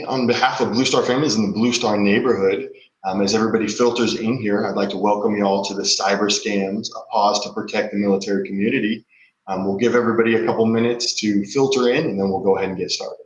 on behalf of Blue Star Families in the Blue Star neighborhood, as everybody filters in here, I'd like to welcome you all to the Cyber Scams, a pause to protect the military community. We'll give everybody a couple minutes to filter in, and then we'll go ahead and get started.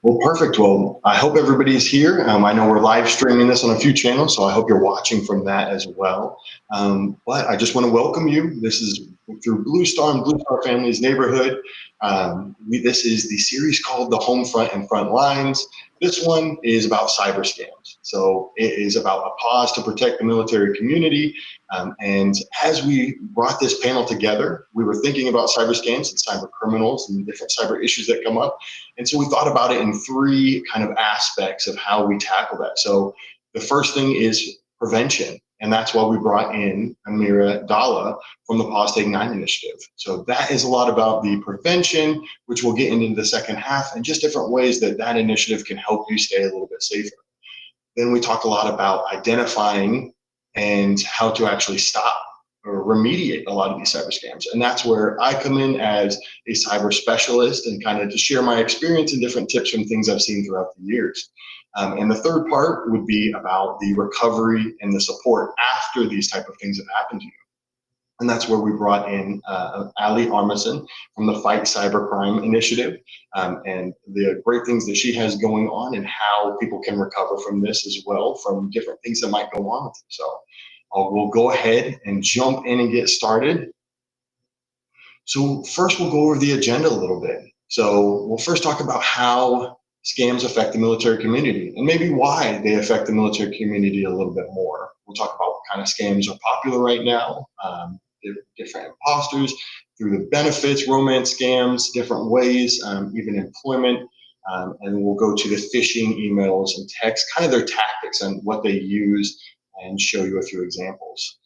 Well, perfect. Well, I hope everybody's here. I know we're live streaming this on a few channels, so I hope you're watching from that as well. But I just want to welcome you. This is through Blue Star and Blue Star Families neighborhood. This is the series called The Home Front and Front Lines. This one is about cyber scams. So it is about a pause to protect the military community. And as we brought this panel together, we were thinking about cyber scams and cyber criminals and different cyber issues that come up. And so we thought about it in three kind of aspects of how we tackle that. So the first thing is prevention. And that's why we brought in Amira Dalla from the Pause Take 9 initiative. So that is a lot about the prevention, which we'll get into the second half, and just different ways that that initiative can help you stay a little bit safer. Then we talked a lot about identifying and how to actually stop or remediate a lot of these cyber scams. And that's where I come in as a cyber specialist and kind of to share my experience and different tips from things I've seen throughout the years. And the third part would be about the recovery and the support after these type of things have happened to you. And that's where we brought in Ali Armisen from the Fight Cybercrime Initiative, and the great things that she has going on and how people can recover from this as well, from different things that might go on with them. So we'll go ahead and jump in and get started. So first we'll go over the agenda a little bit. So we'll first talk about how scams affect the military community and maybe why they affect the military community a little bit more. We'll talk about what kind of scams are popular right now, different imposters, through the benefits, romance scams, different ways, even employment. And we'll go to the phishing emails and texts, kind of their tactics and what they use, and show you a few examples.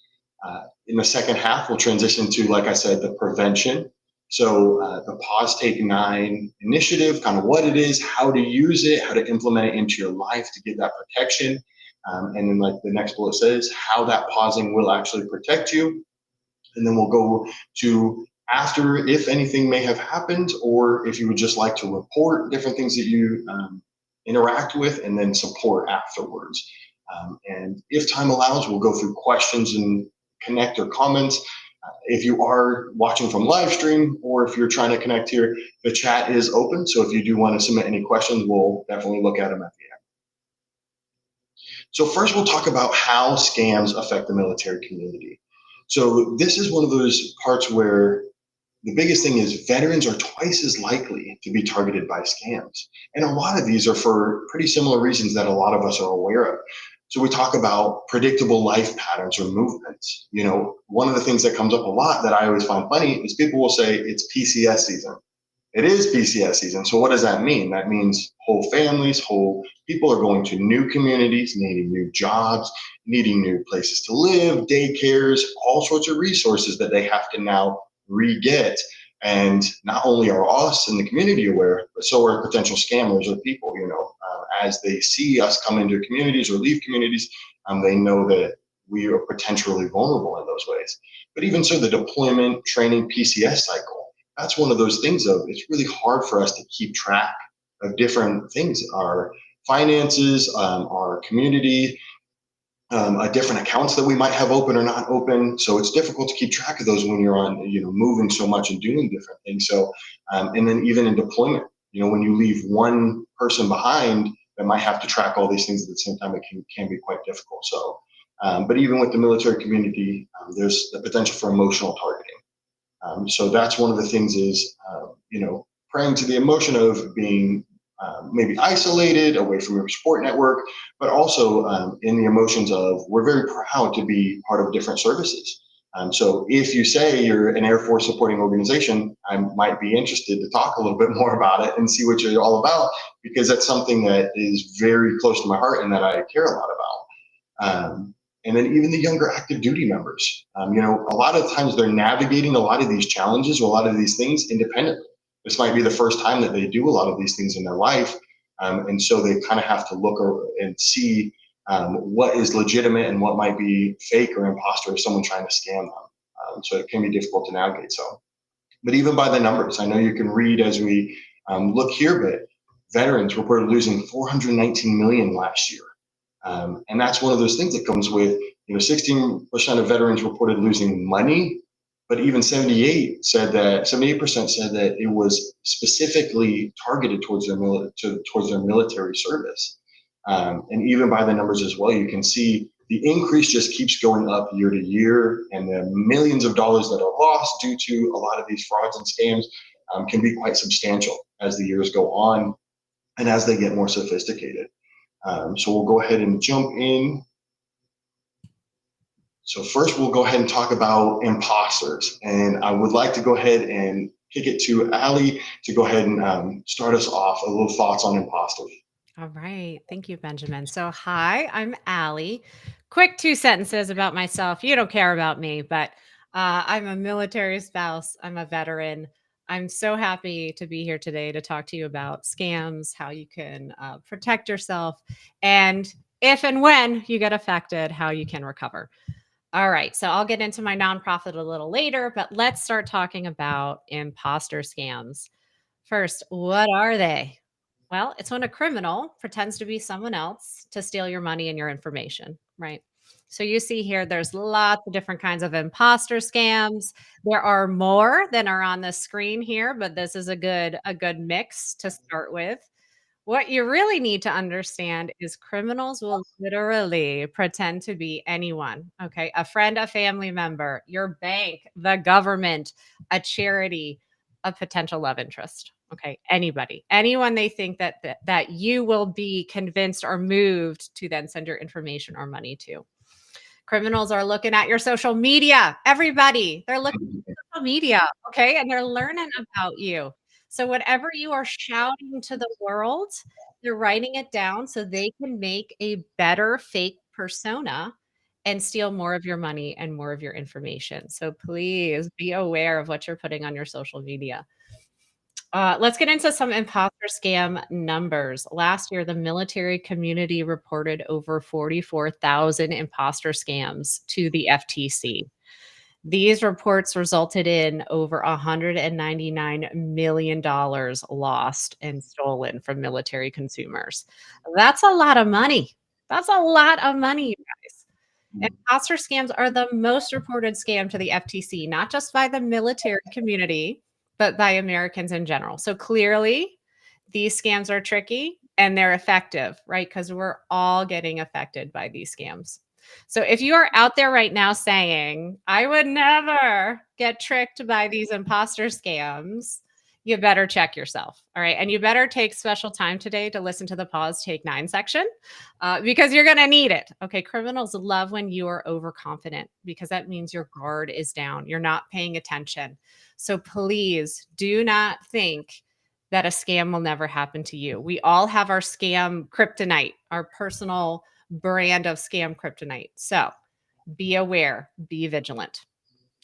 In the second half, we'll transition to, like I said, the prevention. So the Pause Take 9 initiative, kind of what it is, how to use it, how to implement it into your life to get that protection. And then like the next bullet says, how that pausing will actually protect you. And then we'll go to after, if anything may have happened, or if you would just like to report different things that you interact with, and then support afterwards. And if time allows, we'll go through questions and connect or comments. If you are watching from live stream, or if you're trying to connect here, the chat is open. So if you do want to submit any questions, we'll definitely look at them at the end. So first we'll talk about how scams affect the military community. So this is one of those parts where the biggest thing is veterans are twice as likely to be targeted by scams. And a lot of these are for pretty similar reasons that a lot of us are aware of. So we talk about predictable life patterns or movements. You know, one of the things that comes up a lot that I always find funny is people will say it's PCS season. It is PCS season. So what does that mean? That means whole families, whole people are going to new communities, needing new jobs, needing new places to live, daycares, all sorts of resources that they have to now re-get. And not only are us in the community aware, but so are potential scammers or people, you know, as they see us come into communities or leave communities, they know that we are potentially vulnerable in those ways. But even so, the deployment, training, PCS cycle, that's one of those things of it's really hard for us to keep track of different things, our finances, our community, different accounts that we might have open or not open. So it's difficult to keep track of those when you're on, you know, moving so much and doing different things. So, and then even in deployment, you know, when you leave one person behind that might have to track all these things at the same time, it can be quite difficult. So But even with the military community, there's the potential for emotional targeting. So that's one of the things is, preying to the emotion of being maybe isolated away from your support network, but also in the emotions of we're very proud to be part of different services. So if you say you're an Air Force supporting organization, I might be interested to talk a little bit more about it and see what you're all about, because that's something that is very close to my heart and that I care a lot about. And then even the younger active duty members, a lot of times they're navigating a lot of these challenges or a lot of these things independently. This might be the first time that they do a lot of these things in their life. And so they kind of have to look and see what is legitimate and what might be fake or imposter or someone trying to scam them. So it can be difficult to navigate. So, but even by the numbers, I know you can read as we look here, but veterans reported losing 419 million last year. And that's one of those things that comes with, 16% of veterans reported losing money, but even 78% said that it was specifically targeted towards their military service. And even by the numbers as well, you can see the increase just keeps going up year to year, and the millions of dollars that are lost due to a lot of these frauds and scams can be quite substantial as the years go on and as they get more sophisticated. So we'll go ahead and jump in. So first, we'll go ahead and talk about imposters. And I would like to go ahead and kick it to Ali to go ahead and start us off a little thoughts on imposters. All right. Thank you, Benjamin. So, hi, I'm Allie. Quick two sentences about myself. You don't care about me, but I'm a military spouse. I'm a veteran. I'm so happy to be here today to talk to you about scams, how you can protect yourself, and if and when you get affected, how you can recover. All right. So, I'll get into my nonprofit a little later, but let's start talking about imposter scams. First, what are they? Well, it's when a criminal pretends to be someone else to steal your money and your information, right? So you see here, there's lots of different kinds of imposter scams. There are more than are on the screen here, but this is a good mix to start with. What you really need to understand is criminals will literally pretend to be anyone. Okay. A friend, a family member, your bank, the government, a charity, a potential love interest. Okay. Anybody, anyone they think that you will be convinced or moved to then send your information or money to. Criminals are looking at your social media. Everybody, they're looking at your social media, okay? And they're learning about you. So whatever you are shouting to the world, they're writing it down so they can make a better fake persona and steal more of your money and more of your information. So please be aware of what you're putting on your social media. Let's get into some imposter scam numbers. Last year, the military community reported over 44,000 imposter scams to the FTC. These reports resulted in over $199 million lost and stolen from military consumers. That's a lot of money. That's a lot of money, you guys. Imposter scams are the most reported scam to the FTC, not just by the military community, but by Americans in general. So clearly, these scams are tricky and they're effective, right? Because we're all getting affected by these scams. So if you are out there right now saying, I would never get tricked by these imposter scams, you better check yourself. All right. And you better take special time today to listen to the pause take 9 section because you're going to need it. Okay. Criminals love when you are overconfident because that means your guard is down. You're not paying attention. So please do not think that a scam will never happen to you. We all have our scam kryptonite, our personal brand of scam kryptonite. So be aware, be vigilant.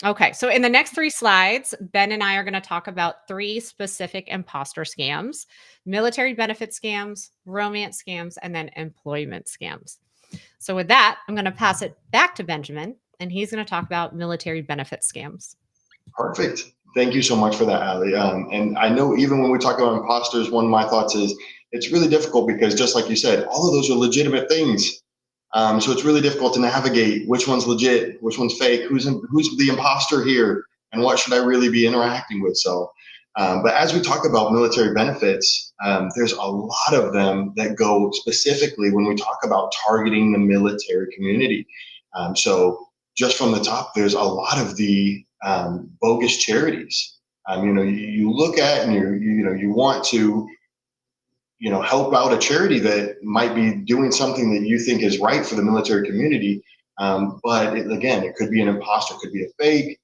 Okay, so in the next 3 slides, Ben and I are going to talk about 3 specific imposter scams: military benefit scams, romance scams, and then employment scams. So with that, I'm going to pass it back to Benjamin, and he's going to talk about military benefit scams. Perfect. Thank you so much for that, Ali. And I know even when we talk about imposters, one of my thoughts is it's really difficult because just like you said, all of those are legitimate things. So it's really difficult to navigate which one's legit, which one's fake, who's the imposter here, and what should I really be interacting with. So, but as we talk about military benefits, there's a lot of them that go specifically when we talk about targeting the military community. So just from the top, there's a lot of the bogus charities. You look at and you want to help out a charity that might be doing something that you think is right for the military community. But again, it could be an imposter, could be a fake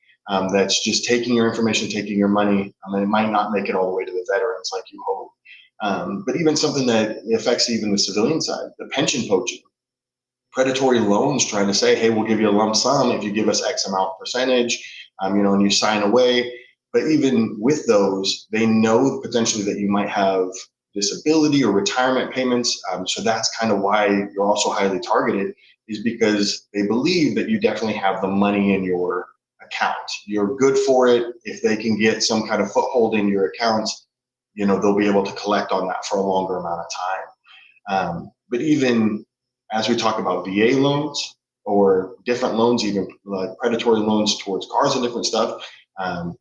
that's just taking your information, taking your money, and it might not make it all the way to the veterans like you hope. But even something that affects even the civilian side, the pension poaching, predatory loans trying to say, hey, we'll give you a lump sum if you give us X amount percentage, and you sign away. But even with those, they know potentially that you might have disability or retirement payments. So that's kind of why you're also highly targeted, is because they believe that you definitely have the money in your account. You're good for it. If they can get some kind of foothold in your accounts, they'll be able to collect on that for a longer amount of time. But even as we talk about VA loans or different loans, even like predatory loans towards cars and different stuff, um,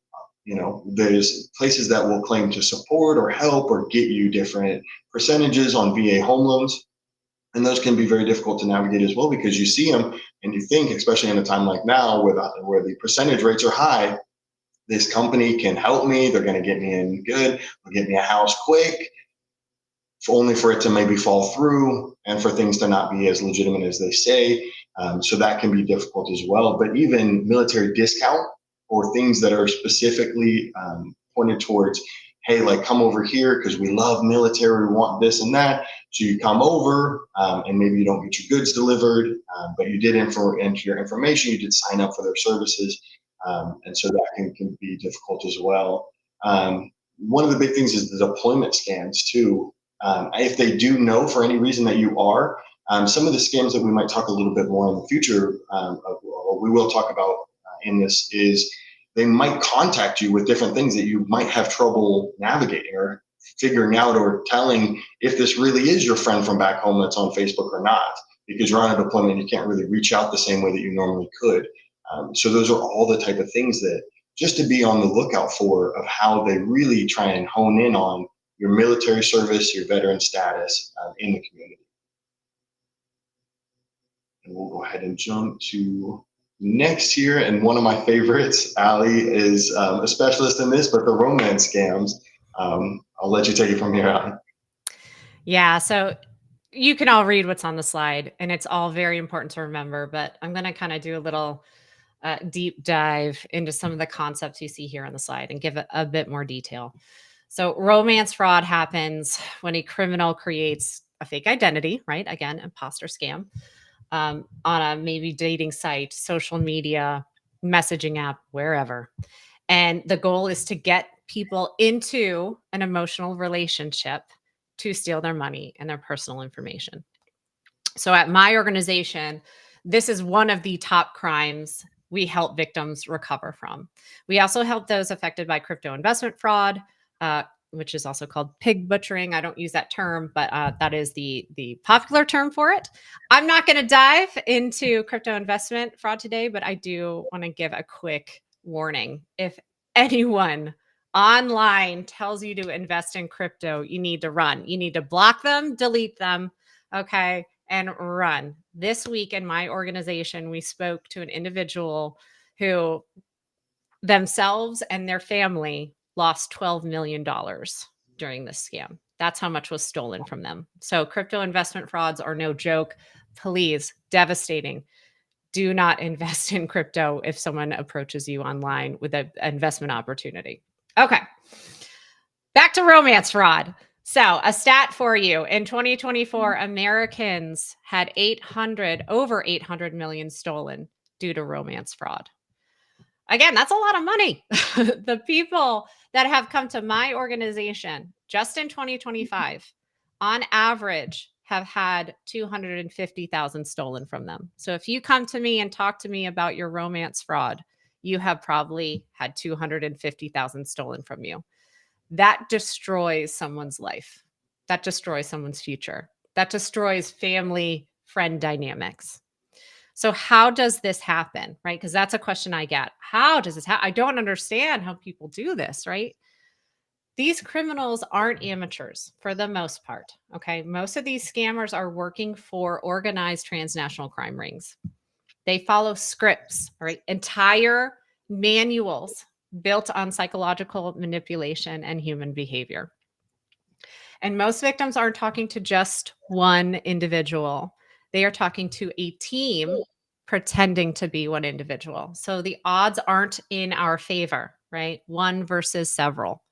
there's places that will claim to support or help or get you different percentages on VA home loans. And those can be very difficult to navigate as well, because you see them and you think, especially in a time like now where the percentage rates are high, this company can help me. They're going to get me in good. They'll get me a house quick, only for it to maybe fall through and for things to not be as legitimate as they say. So that can be difficult as well. But even military discount or things that are specifically pointed towards, hey, like come over here because we love military, we want this and that. So you come over and maybe you don't get your goods delivered, but you did enter your information, you did sign up for their services. And so that can be difficult as well. One of the big things is the deployment scams too. If they do know for any reason that you are, some of the scams that we might talk a little bit more in the future, or we will talk about in this, is they might contact you with different things that you might have trouble navigating or figuring out, or telling if this really is your friend from back home that's on Facebook or not, because you're on a deployment, you can't really reach out the same way that you normally could. So those are all the type of things that just to be on the lookout for, of how they really try and hone in on your military service, your veteran status in the community. And we'll go ahead and jump to next here. And one of my favorites, Ali, is a specialist in this, but the romance scams. I'll let you take it from here on. Yeah. So you can all read what's on the slide, and it's all very important to remember. But I'm going to kind of do a little deep dive into some of the concepts you see here on the slide and give it a bit more detail. So, romance fraud happens when a criminal creates a fake identity, right? Again, imposter scam, on a maybe dating site, social media, messaging app, wherever. And the goal is to get people into an emotional relationship to steal their money and their personal information. So at my organization, this is one of the top crimes we help victims recover from. We also help those affected by crypto investment fraud, which is also called pig butchering. I don't use that term, but that is the popular term for it. I'm not going to dive into crypto investment fraud today, but I do want to give a quick warning. If anyone online tells you to invest in crypto, you need to run. You need to block them, delete them, okay, and run. This week in my organization, we spoke to an individual who themselves and their family lost $12 million during this scam. That's how much was stolen from them. So crypto investment frauds are no joke. Please, devastating. Do not invest in crypto if someone approaches you online with an investment opportunity. Okay. Back to romance fraud. So, a stat for you. In 2024, Americans had over 800 million stolen due to romance fraud. Again, that's a lot of money. The people that have come to my organization just in 2025, on average, have had 250,000 stolen from them. So if you come to me and talk to me about your romance fraud, you have probably had 250,000 stolen from you. That destroys someone's life. That destroys someone's future. That destroys family friend dynamics. So how does this happen, right? Because that's a question I get. How does this happen? I don't understand how people do this, right? These criminals aren't amateurs for the most part, okay? Most of these scammers are working for organized transnational crime rings. They follow scripts, right? Entire manuals built on psychological manipulation and human behavior. And most victims aren't talking to just one individual. They are talking to a team pretending to be one individual. So the odds aren't in our favor, right? One versus several.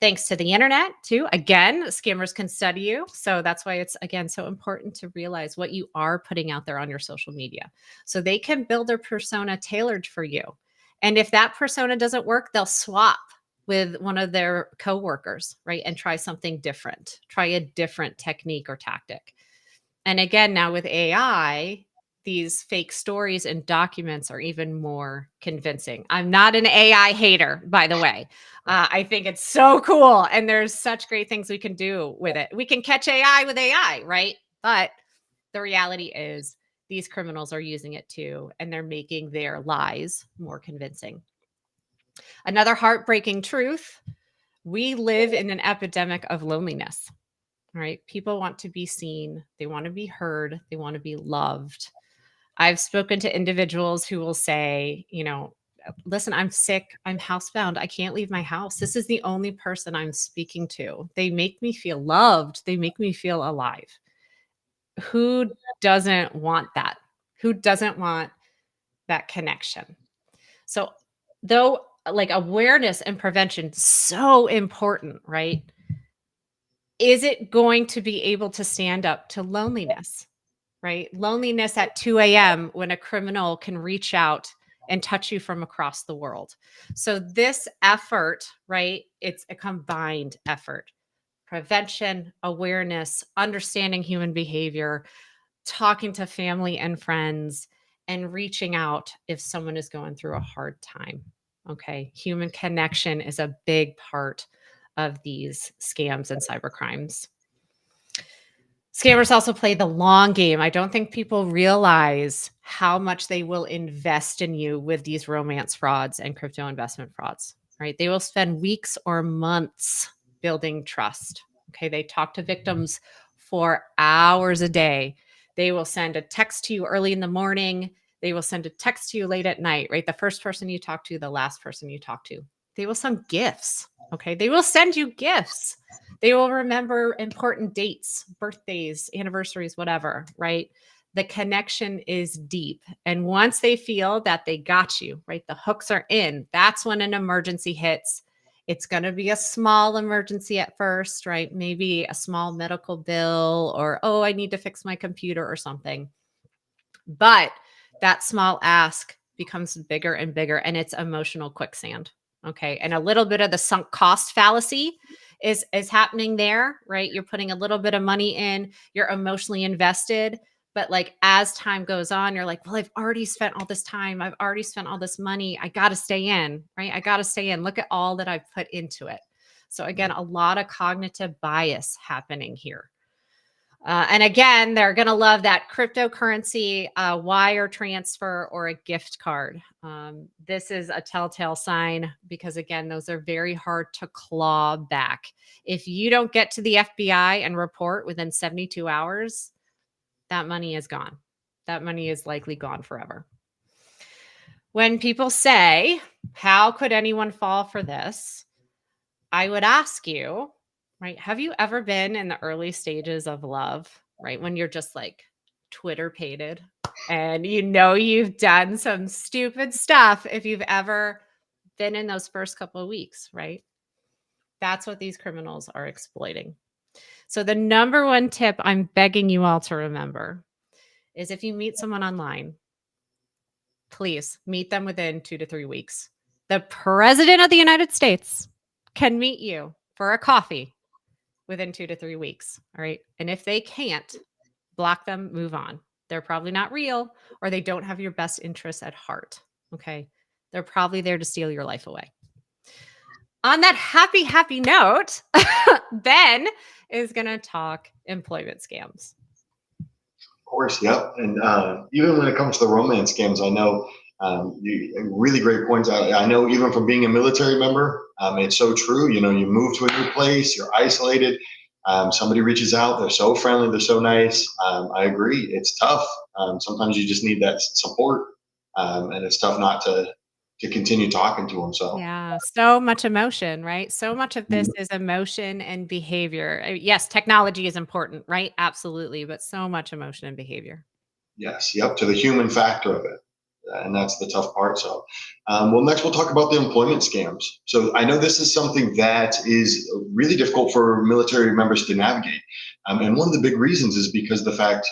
Thanks to the internet, too. Again, scammers can study you. So that's why it's, again, so important to realize what you are putting out there on your social media. So they can build their persona tailored for you. And if that persona doesn't work, they'll swap with one of their coworkers, right? And try something different, try a different technique or tactic. And again, now with AI, these fake stories and documents are even more convincing. I'm not an AI hater, by the way. I think it's so cool. And there's such great things we can do with it. We can catch AI with AI, right? But the reality is these criminals are using it too, and they're making their lies more convincing. Another heartbreaking truth: we live in an epidemic of loneliness. Right? People want to be seen, they want to be heard, they want to be loved. I've spoken to individuals who will say, listen, I'm sick, I'm housebound, I can't leave my house. This is the only person I'm speaking to. They make me feel loved, they make me feel alive. Who doesn't want that? Who doesn't want that connection? So, though, like, awareness and prevention, so important, right? Is it going to be able to stand up to loneliness, right? Loneliness at 2 a.m. when a criminal can reach out and touch you from across the world. So this effort, right? It's a combined effort. Prevention, awareness, understanding human behavior, talking to family and friends, and reaching out if someone is going through a hard time. Okay. Human connection is a big part of these scams and cybercrimes. Scammers also play the long game. I don't think people realize how much they will invest in you with these romance frauds and crypto investment frauds, right? They will spend weeks or months building trust. Okay. They talk to victims for hours a day. They will send a text to you early in the morning. They will send a text to you late at night, right? The first person you talk to, the last person you talk to. They will send gifts. Okay. They will send you gifts. They will remember important dates, birthdays, anniversaries, whatever, right? The connection is deep. And once they feel that they got you, right? The hooks are in, that's when an emergency hits. It's going to be a small emergency at first, right? Maybe a small medical bill or, oh, I need to fix my computer or something. But that small ask becomes bigger and bigger, and it's emotional quicksand. Okay. And a little bit of the sunk cost fallacy is happening there, right? You're putting a little bit of money in, you're emotionally invested, but like as time goes on, you're like, well, I've already spent all this time, I've already spent all this money, I got to stay in, right? I got to stay in. Look at all that I've put into it. So again, a lot of cognitive bias happening here. And again, they're going to love that cryptocurrency, wire transfer, or a gift card. This is a telltale sign because, again, those are very hard to claw back. If you don't get to the FBI and report within 72 hours, that money is gone. That money is likely gone forever. When people say, how could anyone fall for this? I would ask you, right? Have you ever been in the early stages of love, right? When you're just like Twitter pated and you've done some stupid stuff if you've ever been in those first couple of weeks, right? That's what these criminals are exploiting. So the number one tip I'm begging you all to remember is if you meet someone online, please meet them within 2 to 3 weeks. The president of the United States can meet you for a coffee within 2 to 3 weeks. All right. And if they can't, block them, move on. They're probably not real, or they don't have your best interests at heart. Okay. They're probably there to steal your life away. On that happy, happy note, Ben is going to talk employment scams. Of course, yep. And even when it comes to the romance scams, I know really great points. I know even from being a military member, it's so true. You move to a new place, you're isolated. Somebody reaches out, they're so friendly, they're so nice. I agree, it's tough. Sometimes you just need that support, and it's tough not to continue talking to them. So Yeah, so much emotion, right? So much of this is emotion and behavior. Yes, technology is important, right? Absolutely, but so much emotion and behavior. yes, yep, to the human factor of it. And that's the tough part. So, well, next we'll talk about the employment scams. So, I know this is something that is really difficult for military members to navigate. And one of the big reasons is because the fact,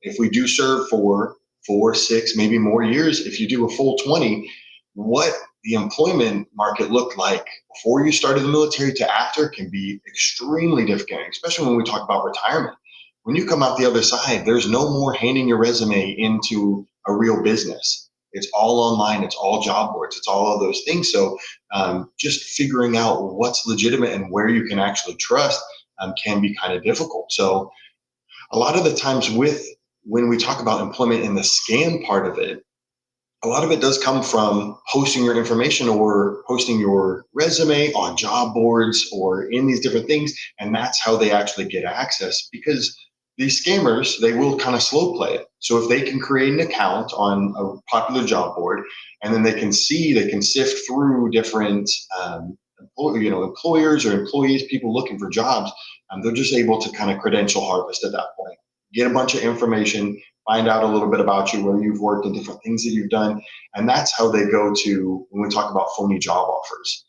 if we do serve for 4, 6, maybe more years, if you do a full 20, what the employment market looked like before you started the military to after can be extremely difficult, especially when we talk about retirement. When you come out the other side, there's no more handing your resume into a real business. It's all online, it's all job boards, it's all of those things. So just figuring out what's legitimate and where you can actually trust can be kind of difficult. So a lot of the times with when we talk about employment and the scam part of it, a lot of it does come from posting your information or posting your resume on job boards or in these different things. And that's how they actually get access, because these scammers, they will kind of slow play it. So if they can create an account on a popular job board, and then they can sift through different employers or employees, people looking for jobs, they're just able to kind of credential harvest at that point, get a bunch of information, find out a little bit about you, where you've worked, and different things that you've done. And that's how they go to when we talk about phony job offers.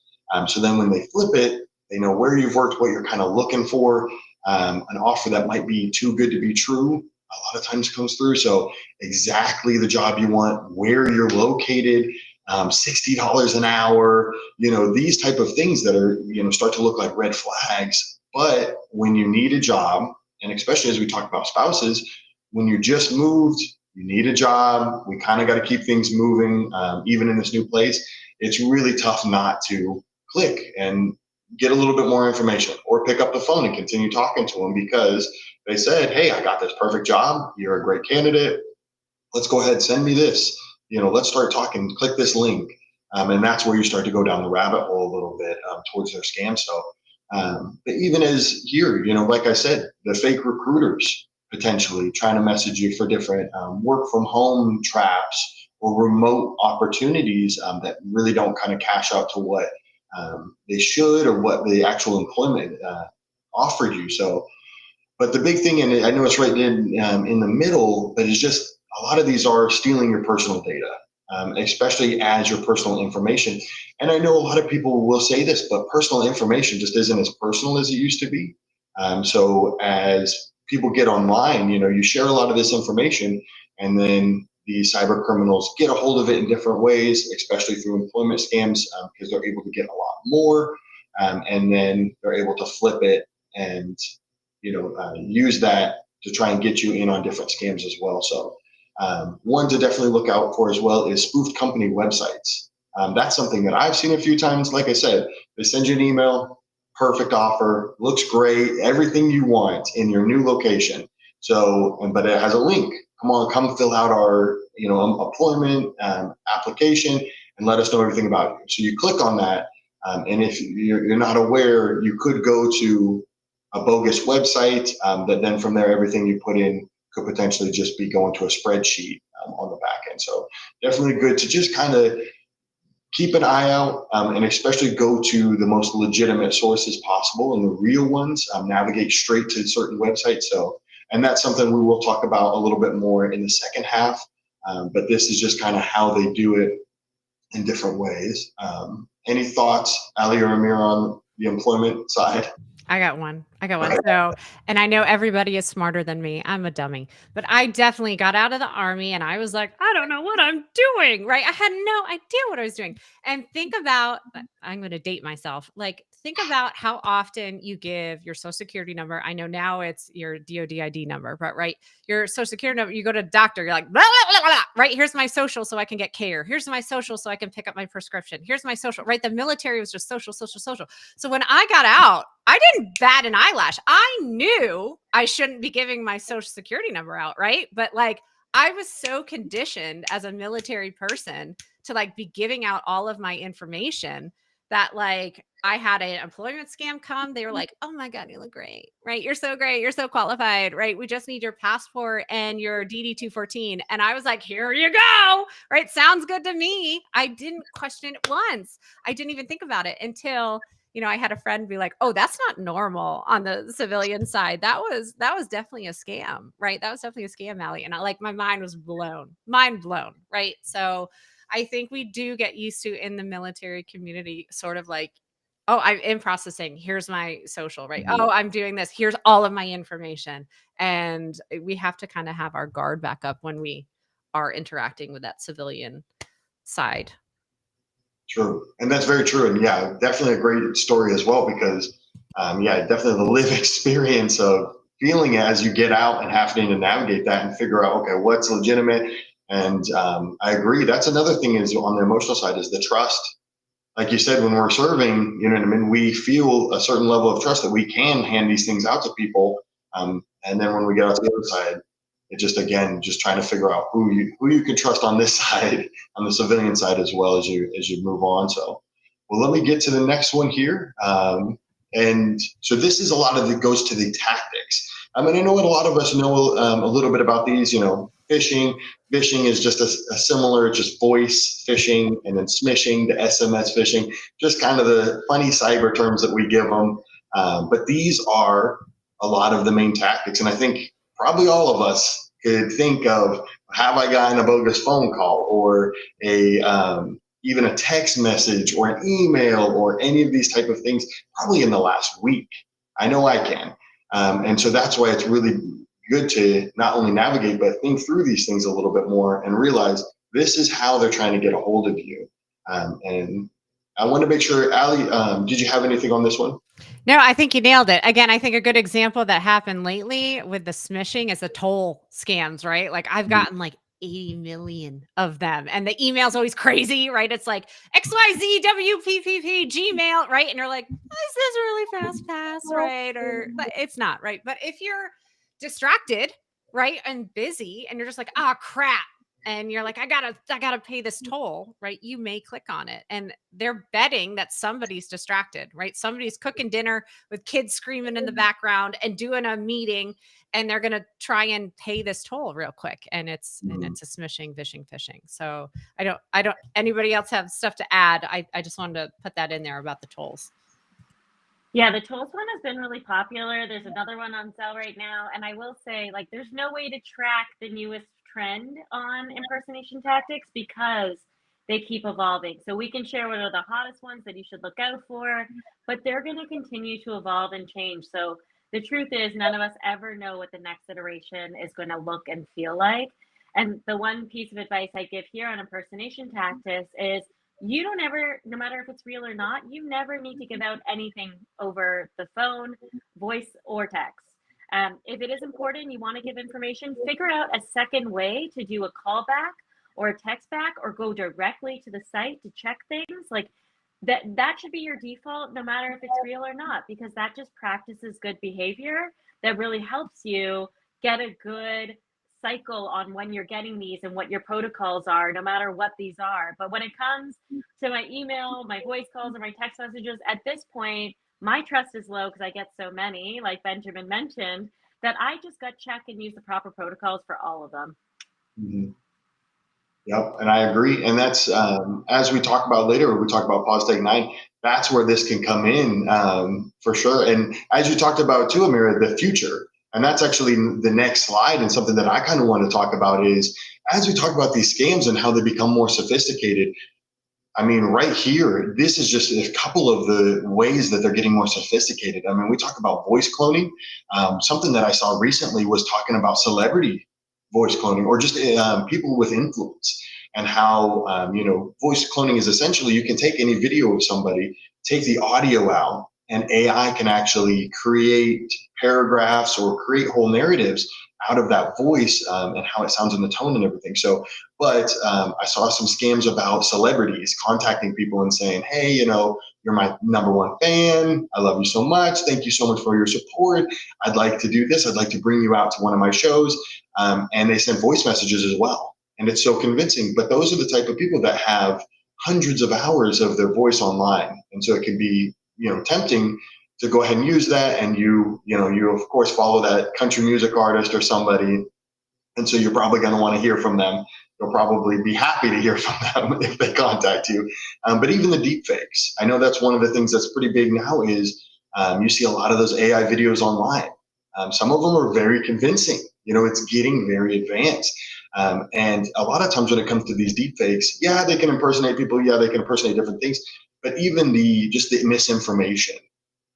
So then when they flip it, they know where you've worked, what you're kind of looking for. An offer that might be too good to be true a lot of times comes through. So exactly the job you want, where you're located, $60 an hour, these type of things that are, start to look like red flags. But when you need a job, and especially as we talk about spouses, when you just moved, you need a job, we kind of got to keep things moving, even in this new place, it's really tough not to click and get a little bit more information or pick up the phone and continue talking to them, because they said, hey, I got this perfect job, you're a great candidate, let's go ahead, send me this, let's start talking, click this link. And that's where you start to go down the rabbit hole a little bit towards their scam. So but even as here, like I said, the fake recruiters potentially trying to message you for different work from home traps or remote opportunities that really don't kind of cash out to what they should or what the actual employment offered you. So, but the big thing, and I know it's right in the middle, but it's just a lot of these are stealing your personal data, especially as your personal information. And I know a lot of people will say this, but personal information just isn't as personal as it used to be. So as people get online, you share a lot of this information, and then the cyber criminals get a hold of it in different ways, especially through employment scams, because they're able to get a lot more, and then they're able to flip it and use that to try and get you in on different scams as well. So one to definitely look out for as well is spoofed company websites. That's something that I've seen a few times. Like I said, they send you an email, perfect offer, looks great, everything you want in your new location. So, but it has a link. Come fill out our employment application and let us know everything about you. So you click on that, and if you're not aware, you could go to a bogus website that then from there everything you put in could potentially just be going to a spreadsheet on the back end. So definitely good to just kind of keep an eye out, and especially go to the most legitimate sources possible and the real ones. Navigate straight to certain websites. So, and that's something we will talk about a little bit more in the second half. But this is just kind of how they do it in different ways. Any thoughts, Ali or Amir, on the employment side? I got one. I got one. So, and I know everybody is smarter than me. I'm a dummy, but I definitely got out of the army and I was like, I don't know what I'm doing. Right. I had no idea what I was doing. And think about, I'm going to date myself. Like, think about how often you give your social security number. I know now it's your DOD ID number, but right. Your social security number, you go to a doctor, you're like, blah, blah, blah, blah, right. Here's my social so I can get care. Here's my social so I can pick up my prescription. Here's my social, right. The military was just social, social, social. So when I got out, I didn't bat an eyelash. I knew I shouldn't be giving my social security number out, right? But like I was so conditioned as a military person to like be giving out all of my information that like I had an employment scam come. They were like, "Oh my God, you look great, right? You're so great. You're so qualified, right? We just need your passport and your DD 214." And I was like, "Here you go, right? Sounds good to me." I didn't question it once. I didn't even think about it until I had a friend be like, "Oh, that's not normal on the civilian side. That was definitely a scam, right? That was definitely a scam, Allie." And I like my mind was blown, mind blown, right? So I think we do get used to in the military community, sort of like, oh, I'm in processing. Here's my social, right? Mhm. Oh, I'm doing this. Here's all of my information. And we have to kind of have our guard back up when we are interacting with that civilian side. True. And that's very true. And yeah, definitely a great story as well, because yeah, definitely the live experience of feeling it as you get out and having to navigate that and figure out, okay, what's legitimate. And I agree. That's another thing is on the emotional side is the trust. Like you said, when we're serving, you know what I mean? We feel a certain level of trust that we can hand these things out to people. And then when we get out to the other side, it just, again, just trying to figure out who you can trust on this side, on the civilian side, as well as you move on. So, well, let me get to the next one here. And so this is a lot of it goes to the tactics. I mean, I know what a lot of us know a little bit about these, phishing. Phishing is just a similar, just voice phishing, and then smishing, the SMS phishing, just kind of the funny cyber terms that we give them. But these are a lot of the main tactics. And I think probably all of us could think of, have I gotten a bogus phone call, or even a text message or an email or any of these type of things, probably in the last week. I know I can. And so that's why it's really good to not only navigate, but think through these things a little bit more and realize this is how they're trying to get a hold of you. And I want to make sure, Allie, did you have anything on this one? No, I think you nailed it. Again, I think a good example that happened lately with the smishing is the toll scams, right? Like I've gotten like 80 million of them, and the email's always crazy, right? It's like XYZWPPP Gmail, right? And you're like, is this really fast pass, right? Or but it's not, right? But if you're distracted, right, and busy, and you're just like, ah, crap, and you're like, I gotta pay this toll, right? You may click on it, and they're betting that somebody's distracted, right? Somebody's cooking dinner with kids screaming in the background and doing a meeting, and they're gonna try and pay this toll real quick, and it's a smishing, vishing, phishing. So I don't. Anybody else have stuff to add? I just wanted to put that in there about the tolls. Yeah, the tools one has been really popular. There's another one on sale right now. And I will say, like, there's no way to track the newest trend on impersonation tactics because they keep evolving. So we can share what are the hottest ones that you should look out for, but they're going to continue to evolve and change. So the truth is, none of us ever know what the next iteration is going to look and feel like. And the one piece of advice I give here on impersonation tactics is you don't ever, no matter if it's real or not, you never need to give out anything over the phone, voice, or text. If it is important, you want to give information, figure out a second way to do a callback or a text back or go directly to the site to check things. Like that should be your default, no matter if it's real or not, because that just practices good behavior that really helps you get a good cycle on when you're getting these and what your protocols are, no matter what these are. But when it comes to my email, my voice calls, or my text messages, at this point, my trust is low because I get so many, like Benjamin mentioned, that I just gut check and use the proper protocols for all of them. Mhm. Yep, and I agree. And that's as we talk about later, when we talk about Pause Take 9, that's where this can come in for sure. And as you talked about too, Amira, the future, and that's actually the next slide. And something that I kind of want to talk about is as we talk about these scams and how they become more sophisticated. I mean, right here, this is just a couple of the ways that they're getting more sophisticated. I mean, we talk about voice cloning. Something that I saw recently was talking about celebrity voice cloning, or just people with influence, and how voice cloning is essentially you can take any video of somebody, take the audio out, and AI can actually create paragraphs or create whole narratives out of that voice, and how it sounds in the tone and everything. So, but I saw some scams about celebrities contacting people and saying, hey, you're my number one fan. I love you so much. Thank you so much for your support. I'd like to do this. I'd like to bring you out to one of my shows. And they send voice messages as well. And it's so convincing. But those are the type of people that have hundreds of hours of their voice online. And so it can be, tempting to go ahead and use that. And you of course follow that country music artist or somebody. And so you're probably going to want to hear from them. You'll probably be happy to hear from them if they contact you. But even the deep fakes, I know that's one of the things that's pretty big now is you see a lot of those AI videos online. Some of them are very convincing. It's getting very advanced. And a lot of times when it comes to these deep fakes, yeah, they can impersonate people. Yeah, they can impersonate different things. But even just the misinformation,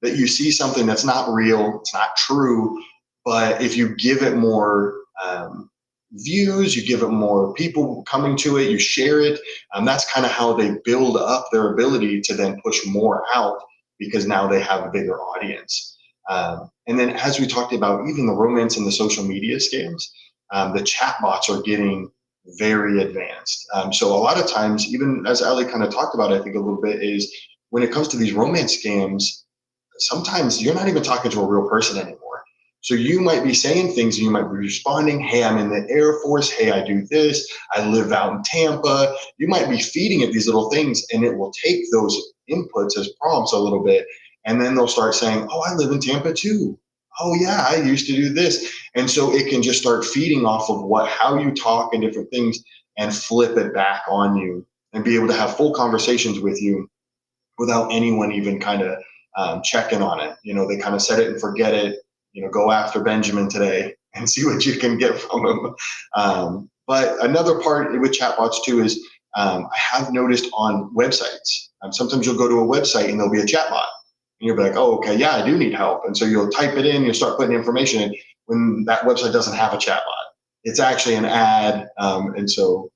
that you see something that's not real, it's not true, but if you give it more views, you give it more people coming to it, you share it, that's kind of how they build up their ability to then push more out because now they have a bigger audience. And then as we talked about, even the romance and the social media scams, the chatbots are getting very advanced. So a lot of times, even as Ali kind of talked about, I think a little bit, is when it comes to these romance scams, sometimes you're not even talking to a real person anymore. So you might be saying things and you might be responding, hey, I'm in the Air Force. Hey, I do this. I live out in Tampa. You might be feeding it these little things and it will take those inputs as prompts a little bit. And then they'll start saying, oh, I live in Tampa too. Oh yeah, I used to do this. And so it can just start feeding off of how you talk and different things and flip it back on you and be able to have full conversations with you without anyone even kind of checking on it. They kind of set it and forget it. Go after Benjamin today and see what you can get from him. But another part with chatbots too is I have noticed on websites, sometimes you'll go to a website and there'll be a chatbot. And you'll be like, oh, okay, yeah, I do need help. And so you'll type it in, you'll start putting information in when that website doesn't have a chatbot. It's actually an ad. And so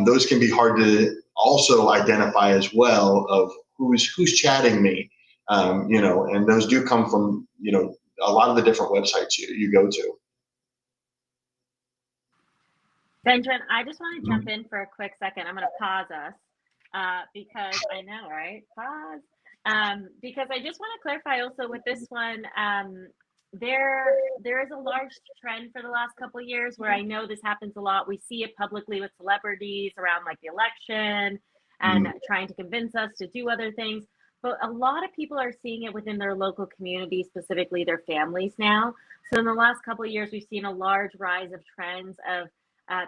those can be hard to also identify as well of who's chatting me, and those do come from, a lot of the different websites you go to. Benjamin, I just want to jump in for a quick second. I'm going to pause us because I know, right? Pause. Because I just want to clarify also with this one, there is a large trend for the last couple of years where I know this happens a lot. We see it publicly with celebrities around like the election and trying to convince us to do other things. But a lot of people are seeing it within their local community, specifically their families now. So in the last couple of years, we've seen a large rise of trends of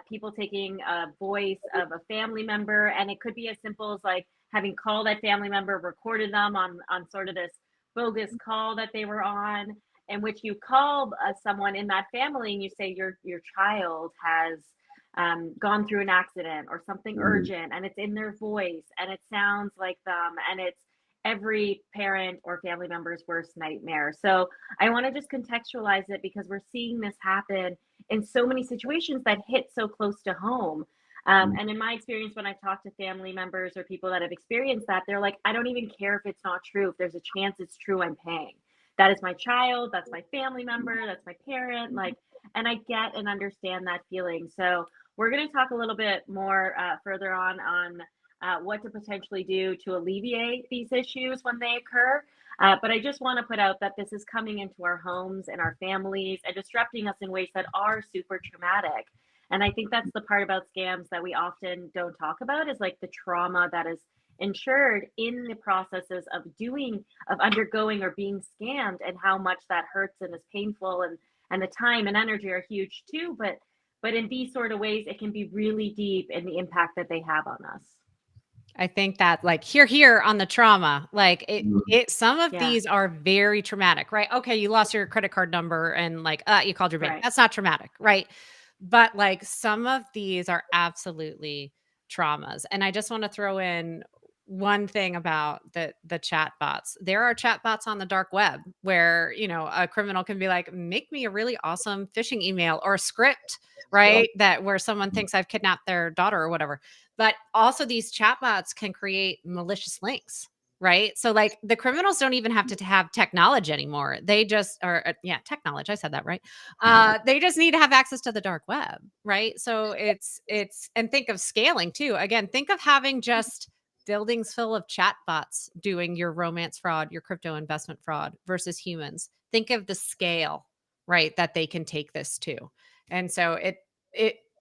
people taking a voice of a family member, and it could be as simple as like having called that family member, recorded them on sort of this bogus call that they were on, in which you call someone in that family and you say your child has gone through an accident or something urgent, and it's in their voice and it sounds like them, and it's every parent or family member's worst nightmare. So I want to just contextualize it because we're seeing this happen in so many situations that hit so close to home. And in my experience, when I talk to family members or people that have experienced that, they're like, I don't even care if it's not true. If there's a chance it's true, I'm paying. That is my child. That's my family member. That's my parent. And I get and understand that feeling. So we're going to talk a little bit more further on what to potentially do to alleviate these issues when they occur. But I just want to put out that this is coming into our homes and our families and disrupting us in ways that are super traumatic. And I think that's the part about scams that we often don't talk about, is like the trauma that is ensured in the processes of undergoing or being scammed, and how much that hurts and is painful, and the time and energy are huge too. But in these sort of ways, it can be really deep in the impact that they have on us. I think that like here on the trauma, like some of these are very traumatic, right? Okay, you lost your credit card number and like you called your bank. Right. That's not traumatic, right? But like some of these are absolutely traumas. And I just want to throw in one thing about the chat bots. There are chat bots on the dark web where, a criminal can be like, make me a really awesome phishing email or a script, right? That where someone thinks I've kidnapped their daughter or whatever. But also these chatbots can create malicious links, right? So like the criminals don't even have to have technology anymore. They just technology. I said that right. They just need to have access to the dark web, right? So it's and think of scaling too. Again, think of having just buildings full of chatbots doing your romance fraud, your crypto investment fraud versus humans. Think of the scale, right, that they can take this to. And so it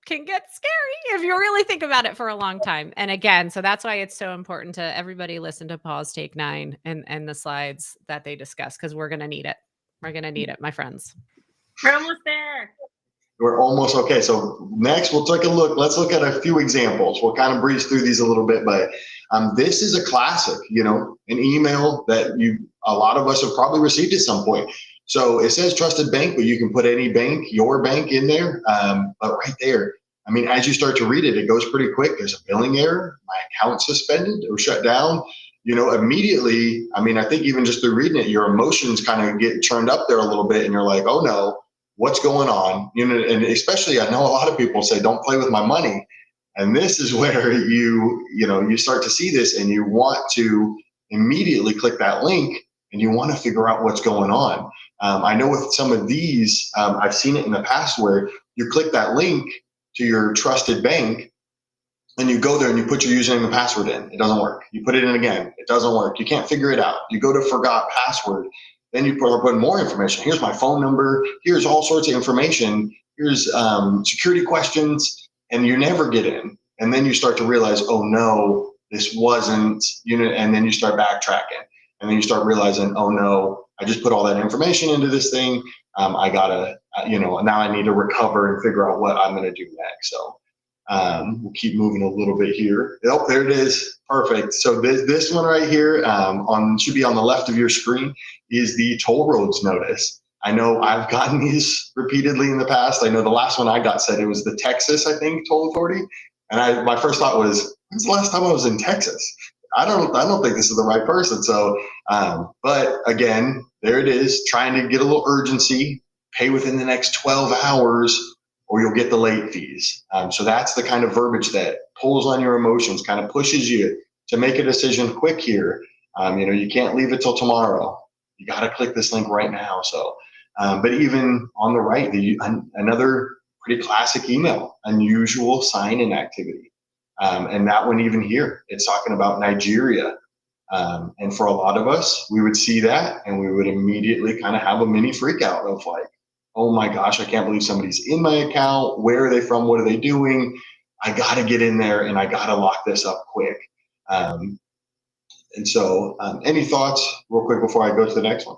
can get scary if you really think about it for a long time. And again, so that's why it's so important to everybody listen to Pause Take 9 and the slides that they discuss, because we're going to need it. We're going to need it, my friends. We're almost there. We're almost okay. So next we'll take a look. Let's look at a few examples. We'll kind of breeze through these a little bit, but this is a classic, an email that a lot of us have probably received at some point. So it says trusted bank, but you can put any bank, your bank in there. But right there, I mean, as you start to read it, it goes pretty quick. There's a billing error. My account suspended or shut down. Immediately, I mean, I think even just through reading it, your emotions kind of get churned up there a little bit and you're like, oh no, what's going on? And especially I know a lot of people say, don't play with my money. And this is where you start to see this and you want to immediately click that link and you want to figure out what's going on. I know with some of these, I've seen it in the past where you click that link to your trusted bank and you go there and you put your username and password in. It doesn't work. You put it in again. It doesn't work. You can't figure it out. You go to forgot password. Then you put more information. Here's my phone number. Here's all sorts of information. Here's security questions, and you never get in. And then you start to realize, oh no, this wasn't, and then you start backtracking. And then you start realizing, oh no, I just put all that information into this thing. I gotta, now I need to recover and figure out what I'm gonna do next. So we'll keep moving a little bit here. Oh, there it is. Perfect. So this one right here should be on the left of your screen is the toll roads notice. I know I've gotten these repeatedly in the past. I know the last one I got said it was the Texas, I think, toll authority. And my first thought was, when's the last time I was in Texas? I don't think this is the right person. So, but again, there it is, trying to get a little urgency, pay within the next 12 hours or you'll get the late fees. So that's the kind of verbiage that pulls on your emotions, kind of pushes you to make a decision quick here. You can't leave it till tomorrow. You got to click this link right now. So, but even on the right, another pretty classic email, unusual sign-in activity. And that one even here, it's talking about Nigeria. And for a lot of us, we would see that and we would immediately kind of have a mini freak out of like, oh my gosh, I can't believe somebody's in my account. Where are they from? What are they doing? I got to get in there and I got to lock this up quick. And so any thoughts real quick before I go to the next one?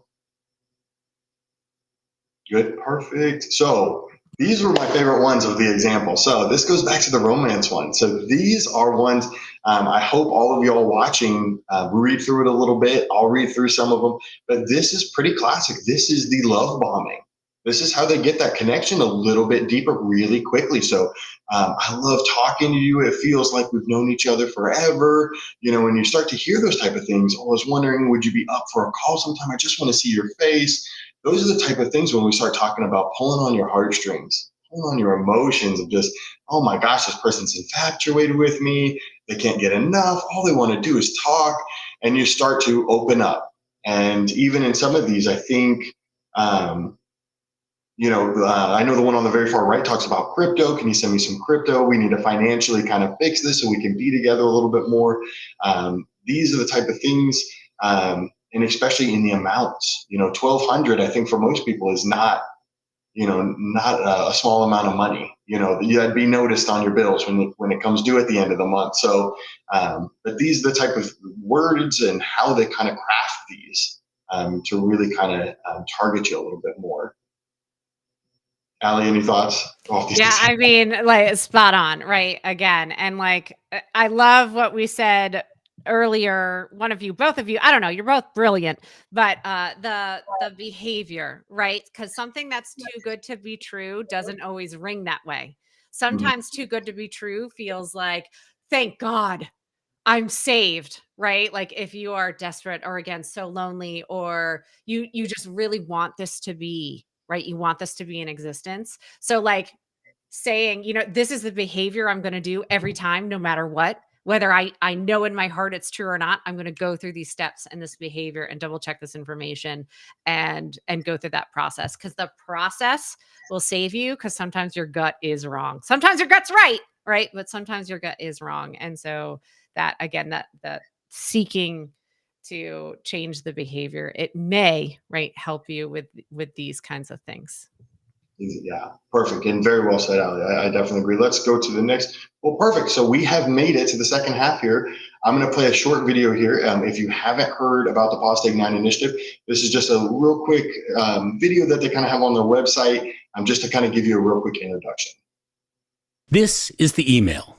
Good, perfect. So these were my favorite ones of the example. So this goes back to the romance one. So these are ones I hope all of y'all watching read through it a little bit. I'll read through some of them, but this is pretty classic. This is the love bombing. This is how they get that connection a little bit deeper really quickly. So I love talking to you. It feels like we've known each other forever. When you start to hear those type of things, I was wondering, would you be up for a call sometime? I just want to see your face. Those are the type of things when we start talking about pulling on your heartstrings, pulling on your emotions of just, oh my gosh, this person's infatuated with me. They can't get enough. All they want to do is talk. And you start to open up. And even in some of these, I think, I know the one on the very far right talks about crypto. Can you send me some crypto? We need to financially kind of fix this so we can be together a little bit more. These are the type of things, and especially in the amounts. 1,200, I think for most people is not a small amount of money. That'd be noticed on your bills when it comes due at the end of the month. So, but these are the type of words and how they kind of craft these to really kind of target you a little bit more. Allie, any thoughts? Yeah, I mean, like spot on, right? Again, and like I love what we said earlier. One of you, both of you, I don't know, you're both brilliant, but the behavior, right? Because something that's too good to be true doesn't always ring that way. Sometimes too good to be true feels like, thank God I'm saved, right? Like if you are desperate or again so lonely or you just really want this to be, right? You want this to be in existence. So like saying, this is the behavior I'm going to do every time no matter what, whether I know in my heart it's true or not, I'm going to go through these steps and this behavior and double check this information and go through that process cuz the process will save you cuz sometimes your gut is wrong. Sometimes your gut's right? But sometimes your gut is wrong. And so that again that seeking to change the behavior, it may help you with these kinds of things. Yeah, perfect. And very well said, Ali. I definitely agree. Let's go to the next. Well, perfect. So we have made it to the second half here. I'm going to play a short video here. If you haven't heard about the Pause Take 9 initiative, this is just a real quick video that they kind of have on their website, just to kind of give you a real quick introduction. This is the email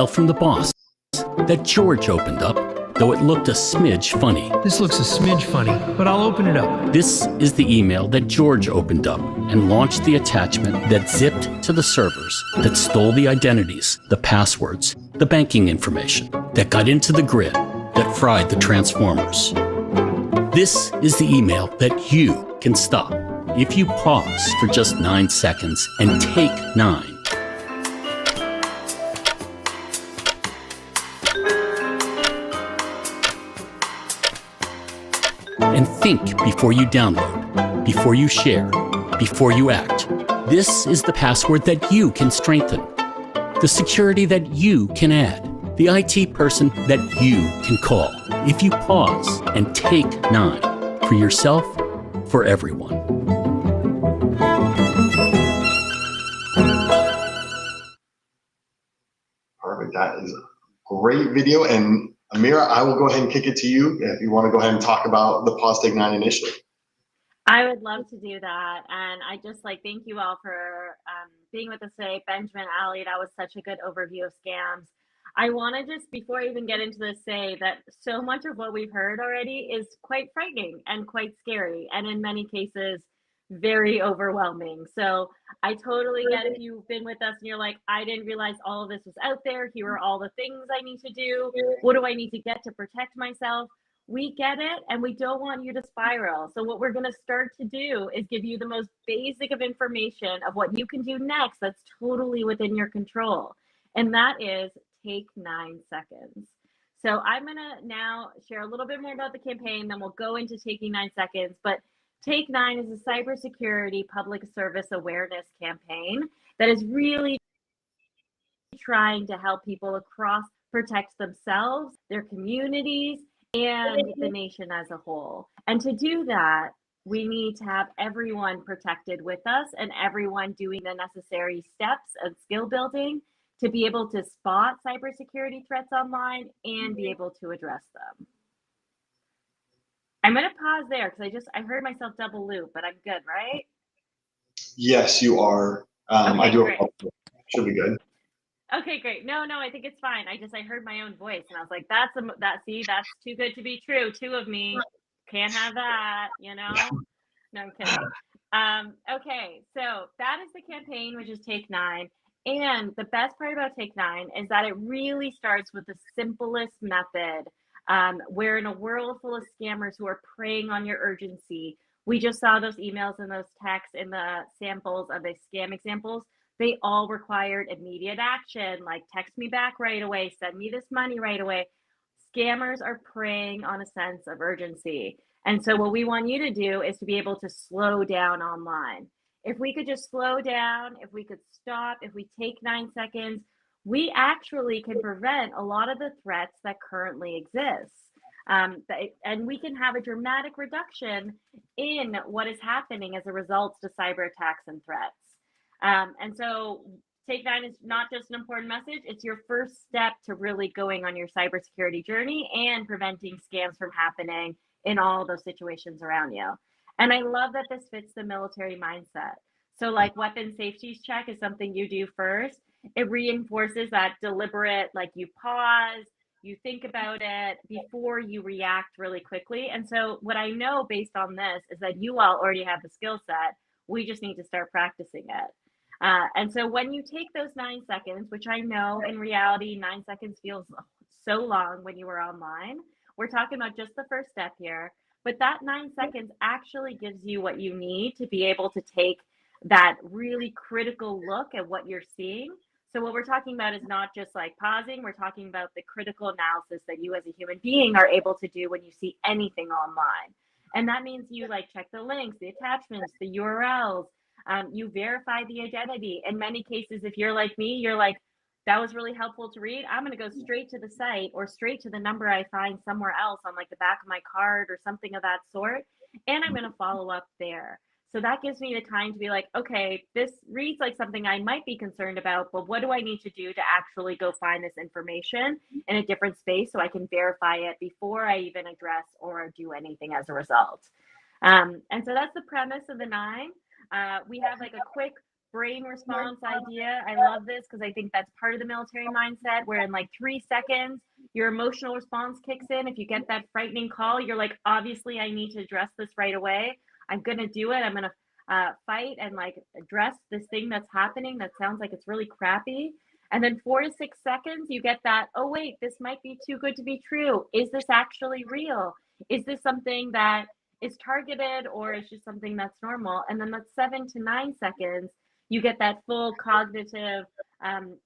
from the boss that George opened up, though it looked a smidge funny. This looks a smidge funny, but I'll open it up. This is the email that George opened up and launched the attachment that zipped to the servers, that stole the identities, the passwords, the banking information, that got into the grid, that fried the transformers. This is the email that you can stop if you pause for just 9 seconds and take 9. And think before you download, before you share, before you act. This is the password that you can strengthen, the security that you can add, the IT person that you can call. If you pause and take 9 for yourself, for everyone. Perfect. That is a great video. And Amira, I will go ahead and kick it to you if you want to go ahead and talk about the Pause Take 9 initiative. I would love to do that. And I just thank you all for being with us today. Benjamin, Ali, that was such a good overview of scams. I want to just, before I even get into this, say that so much of what we've heard already is quite frightening and quite scary, and in many cases, very overwhelming. So I totally get if you've been with us and you're like, I didn't realize all of this was out there. Here are all the things I need to do. What do I need to get to protect myself? We get it, and we don't want you to spiral. So what we're going to start to do is give you the most basic of information of what you can do next that's totally within your control. And that is take 9 seconds. So I'm going to now share a little bit more about the campaign, then we'll go into taking 9 seconds. But Take 9 is a cybersecurity public service awareness campaign that is really trying to help people across protect themselves, their communities, and the nation as a whole. And to do that, we need to have everyone protected with us and everyone doing the necessary steps and skill building to be able to spot cybersecurity threats online and be able to address them. I'm going to pause there because I heard myself double loop, but I'm good, right? Yes, you are. Okay, I do. great. Should be good. Okay, great. No, I think it's fine. I heard my own voice and I was like, that's too good to be true. 2 of me can't have that, No, I'm kidding. Okay, so that is the campaign, which is Take 9. And the best part about Take 9 is that it really starts with the simplest method. We're in a world full of scammers who are preying on your urgency. We just saw those emails and those texts in the samples of the scam examples. They all required immediate action, like text me back right away, send me this money right away. Scammers are preying on a sense of urgency. And so what we want you to do is to be able to slow down online. If we could just slow down, if we could stop, if we take 9 seconds, we actually can prevent a lot of the threats that currently exist. And we can have a dramatic reduction in what is happening as a result to cyber attacks and threats. And so Take 9 is not just an important message, it's your first step to really going on your cybersecurity journey and preventing scams from happening in all those situations around you. And I love that this fits the military mindset. So weapon safety check is something you do first. It reinforces that deliberate, you pause, you think about it before you react really quickly. And so what I know based on this is that you all already have the skill set. We just need to start practicing it. And so when you take those 9 seconds, which I know in reality, 9 seconds feels so long when you were online, we're talking about just the first step here. But that 9 seconds actually gives you what you need to be able to take that really critical look at what you're seeing. So what we're talking about is not just pausing, we're talking about the critical analysis that you as a human being are able to do when you see anything online. And that means you check the links, the attachments, the URLs, you verify the identity. In many cases, if you're like me, you're like, that was really helpful to read. I'm going to go straight to the site or straight to the number I find somewhere else on the back of my card or something of that sort. And I'm going to follow up there. So that gives me the time to be like, okay, this reads like something I might be concerned about, but what do I need to do to actually go find this information in a different space so I can verify it before I even address or do anything as a result? And so that's the premise of the 9. We have like a quick brain response idea. I love this because I think that's part of the military mindset where in like 3 seconds, your emotional response kicks in. If you get that frightening call, you're like, obviously, I need to address this right away. I'm going to do it. I'm going to fight and like address this thing that's happening that sounds like it's really crappy. And then 4 to 6 seconds, you get that, oh, wait, this might be too good to be true. Is this actually real? Is this something that is targeted or is just something that's normal? And then that's 7 to 9 seconds, you get that full cognitive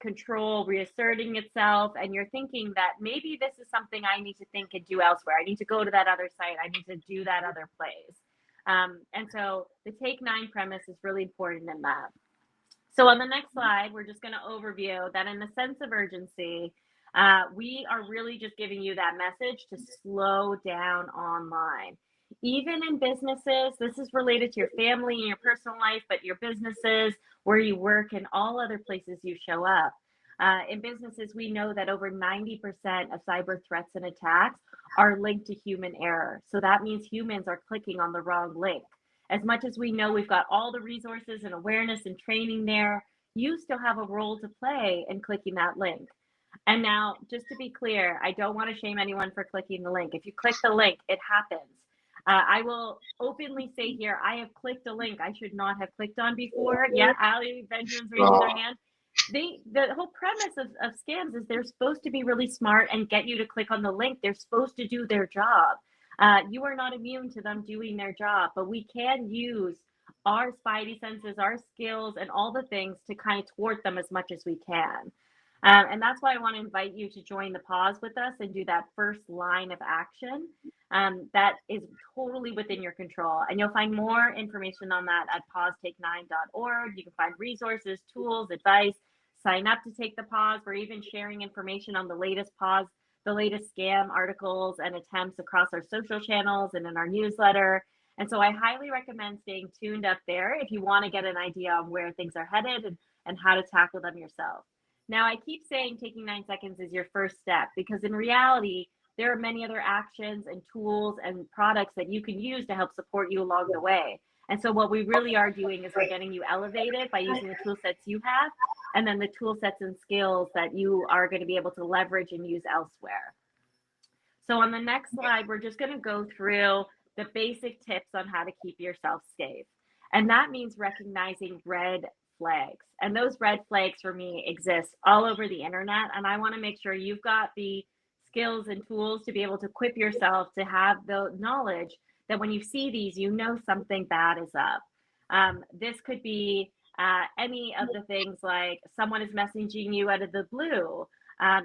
control reasserting itself. And you're thinking that maybe this is something I need to think and do elsewhere. I need to go to that other site. I need to do that other place. And so the take 9 premise is really important in that. So on the next slide, we're just going to overview that in the sense of urgency, we are really just giving you that message to slow down online. Even in businesses, this is related to your family and your personal life, but your businesses, where you work, and all other places you show up. In businesses, we know that over 90% of cyber threats and attacks are linked to human error. So that means humans are clicking on the wrong link. As much as we know we've got all the resources and awareness and training there, you still have a role to play in clicking that link. And now, just to be clear, I don't want to shame anyone for clicking the link. If you click the link, it happens. I will openly say here, I have clicked a link I should not have clicked on before. Yeah, Ali, Benjamin's raising their hand. The whole premise of scams is they're supposed to be really smart and get you to click on the link. They're supposed to do their job. You are not immune to them doing their job, but we can use our spidey senses, our skills, and all the things to kind of thwart them as much as we can. And that's why I want to invite you to join the pause with us and do that first line of action. That is totally within your control. And you'll find more information on that at pausetake9.org. You can find resources, tools, advice, sign up to take the pause. We're even sharing information on the latest pause, the latest scam articles and attempts across our social channels and in our newsletter. And so I highly recommend staying tuned up there if you want to get an idea on where things are headed and how to tackle them yourself. Now, I keep saying taking 9 seconds is your first step because in reality, there are many other actions and tools and products that you can use to help support you along the way. And so what we really are doing is we're getting you elevated by using the tool sets you have, and then the tool sets and skills that you are going to be able to leverage and use elsewhere. So on the next slide, we're just going to go through the basic tips on how to keep yourself safe. And that means recognizing red flags. And those red flags for me exist all over the internet. And I want to make sure you've got the skills and tools to be able to equip yourself to have the knowledge that when you see these, you know something bad is up. This could be any of the things like someone is messaging you out of the blue.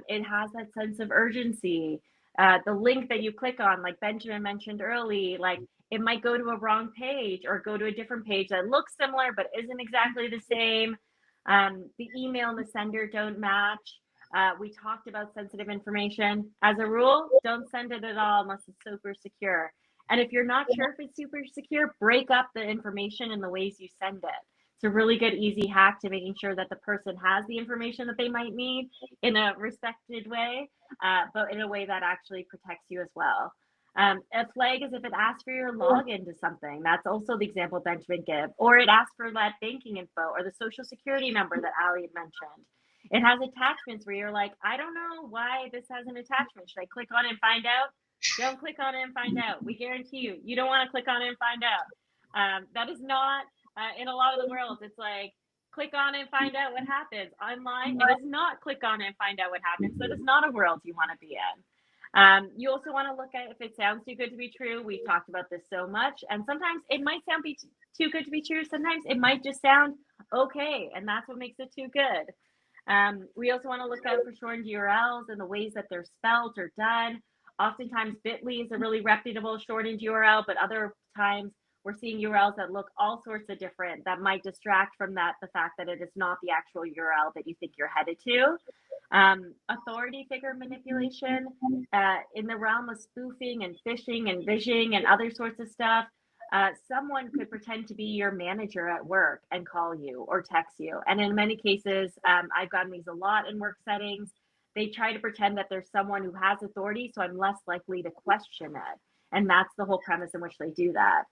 It has that sense of urgency. The link that you click on, like Benjamin mentioned early, like it might go to a wrong page or go to a different page that looks similar but isn't exactly the same. The email and the sender don't match. We talked about sensitive information. As a rule, don't send it at all unless it's super secure. And if you're not sure if it's super secure, break up the information in the ways you send it. It's a really good, easy hack to making sure that the person has the information that they might need in a respected way, but in a way that actually protects you as well. A flag is if it asks for your login to something. That's also the example Benjamin gave. Or it asks for that banking info or the social security number that Ali had mentioned. It has attachments where you're like, I don't know why this has an attachment. Should I click on it and find out? Don't click on it and find out. We guarantee you, you don't want to click on it and find out. That is not, in a lot of the worlds, it's like, click on it and find out what happens. Online, it is not click on it and find out what happens. That is not a world you want to be in. You also want to look at if it sounds too good to be true. We've talked about this so much. And sometimes it might sound too good to be true. Sometimes it might just sound okay. And that's what makes it too good. We also want to look out for shortened URLs and the ways that they're spelled or done. Oftentimes, Bitly is a really reputable shortened URL, but other times we're seeing URLs that look all sorts of different that might distract from the fact that it is not the actual URL that you think you're headed to. Authority figure manipulation in the realm of spoofing and phishing and vishing and other sorts of stuff. someone could pretend to be your manager at work and call you or text you. And in many cases, I've gotten these a lot in work settings. They try to pretend that there's someone who has authority, so I'm less likely to question it. And that's the whole premise in which they do that.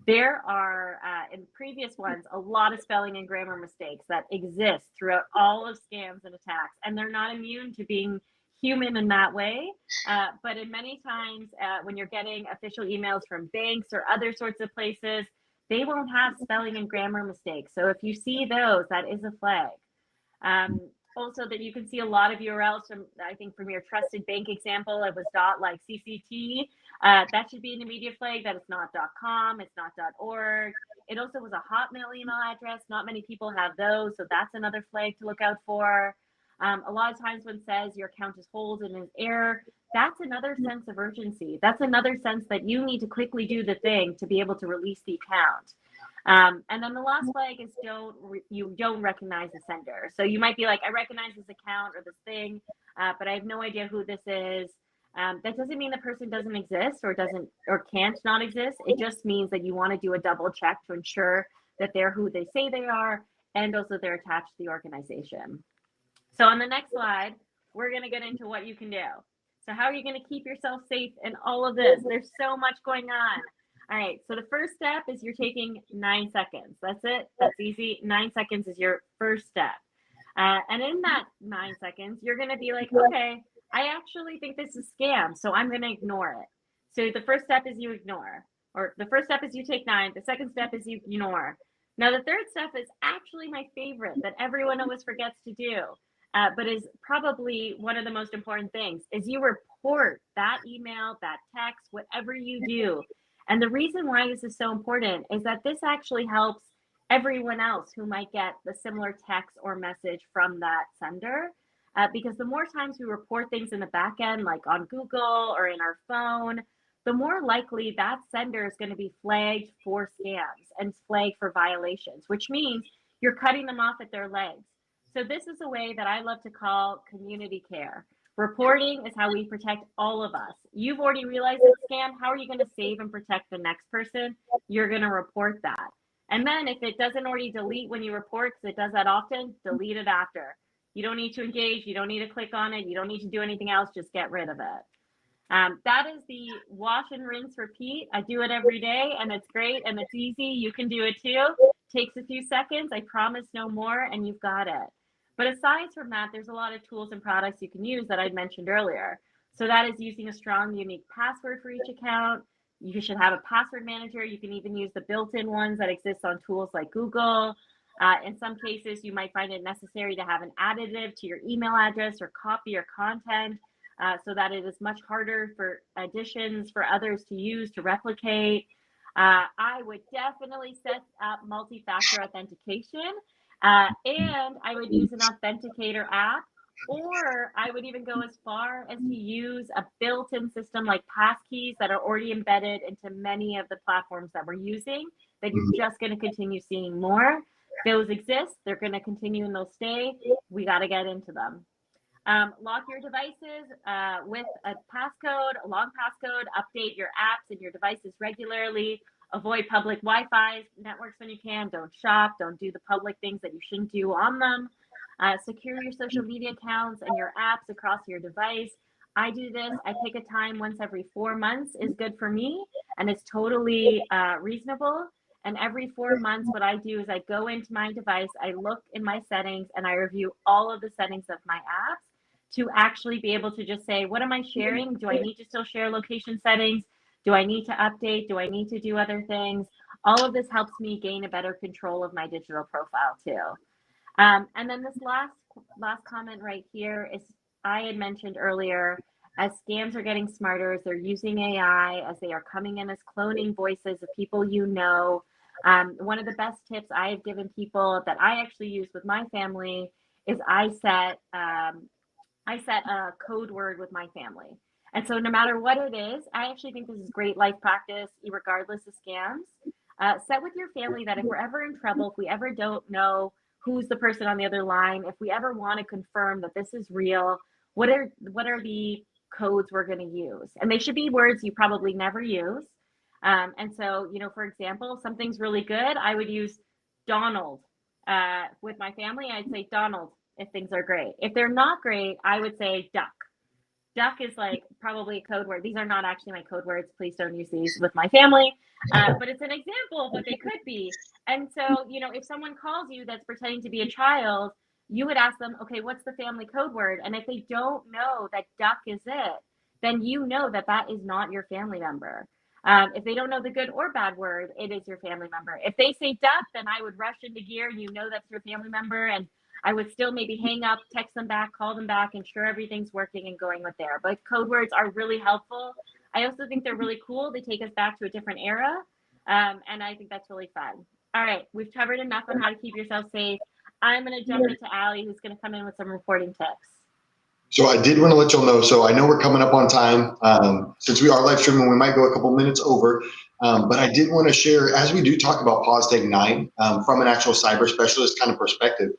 There are, in previous ones, a lot of spelling and grammar mistakes that exist throughout all of scams and attacks, and they're not immune to being human in that way. But in many times, when you're getting official emails from banks or other sorts of places, they won't have spelling and grammar mistakes. So if you see those, that is a flag. Also, that you can see a lot of URLs from, I think from your trusted bank example, it was .like CCT. That should be an immediate flag that it's not .com, it's not .org. It also was a Hotmail email address. Not many people have those, so that's another flag to look out for. A lot of times when it says your account is hold and is error, that's another sense of urgency. That's another sense that you need to quickly do the thing to be able to release the account. And then the last flag is you don't recognize the sender. So you might be like, I recognize this account or this thing, but I have no idea who this is. That doesn't mean the person doesn't exist or can't not exist. It just means that you want to do a double check to ensure that they're who they say they are, and also they're attached to the organization. So on the next slide, we're going to get into what you can do. So how are you going to keep yourself safe in all of this? There's so much going on. All right, so the first step is you're taking 9 seconds. That's it. That's easy. 9 seconds is your first step. And in that 9 seconds, you're going to be like, okay, I actually think this is scam, so I'm going to ignore it. So the first step is you ignore, or the first step is you take 9. The second step is you ignore. Now, the third step is actually my favorite that everyone always forgets to do, but is probably one of the most important things, is you report that email, that text, whatever you do. And the reason why this is so important is that this actually helps everyone else who might get the similar text or message from that sender. Because the more times we report things in the back end, like on Google or in our phone, the more likely that sender is going to be flagged for scams and flagged for violations, which means you're cutting them off at their legs. So this is a way that I love to call community care. Reporting is how we protect all of us. You've already realized it's scam. How are you going to save and protect the next person? You're going to report that. And then if it doesn't already delete when you report, because it does that often, delete it after. You don't need to engage. You don't need to click on it. You don't need to do anything else. Just get rid of it. That is the wash and rinse repeat. I do it every day and it's great and it's easy. You can do it too. Takes a few seconds. I promise no more, and you've got it. But aside from that, there's a lot of tools and products you can use that I mentioned earlier. So that is using a strong, unique password for each account. You should have a password manager. You can even use the built-in ones that exist on tools like Google. In some cases, you might find it necessary to have an additive to your email address or copy your content so that it is much harder for additions for others to use to replicate. I would definitely set up multi-factor authentication. And I would use an authenticator app, or I would even go as far as to use a built-in system like passkeys that are already embedded into many of the platforms that we're using, that you're just going to continue seeing more. Those exist. They're going to continue and they'll stay. We got to get into them. Lock your devices with a passcode, a long passcode. Update your apps and your devices regularly. Avoid public Wi-Fi networks when you can. Don't shop. Don't do the public things that you shouldn't do on them. Secure your social media accounts and your apps across your device. I do this. I take a time once every 4 months is good for me, and it's totally reasonable. And every 4 months, what I do is I go into my device, I look in my settings, and I review all of the settings of my apps to actually be able to just say, what am I sharing? Do I need to still share location settings? Do I need to update? Do I need to do other things? All of this helps me gain a better control of my digital profile too. And then this last comment right here is, I had mentioned earlier, as scams are getting smarter, as they're using AI, as they are coming in as cloning voices of people you know. One of the best tips I have given people that I actually use with my family is I set a code word with my family. And so no matter what it is, I actually think this is great life practice, regardless of scams. Set with your family that if we're ever in trouble, if we ever don't know who's the person on the other line, if we ever want to confirm that this is real, what are the codes we're going to use? And they should be words you probably never use. And so, for example, something's really good, I would use Donald. With my family, I'd say Donald if things are great. If they're not great, I would say duck. Duck is like probably a code word. These are not actually my code words. Please don't use these with my family. But it's an example of what they could be. And so, if someone calls you that's pretending to be a child, you would ask them, okay, what's the family code word? And if they don't know that duck is it, then you know that that is not your family member. If they don't know the good or bad word, it is your family member. If they say duck, then I would rush into gear and that's your family member. And I would still maybe hang up, text them back, call them back, ensure everything's working and going with there. But code words are really helpful. I also think they're really cool. They take us back to a different era. And I think that's really fun. All right, we've covered enough on how to keep yourself safe. I'm going to jump into Allie, who's going to come in with some reporting tips. So I did want to let y'all know, so I know we're coming up on time. Since we are live streaming, we might go a couple minutes over. But I did want to share, as we do talk about Pause Take 9 from an actual cyber specialist kind of perspective,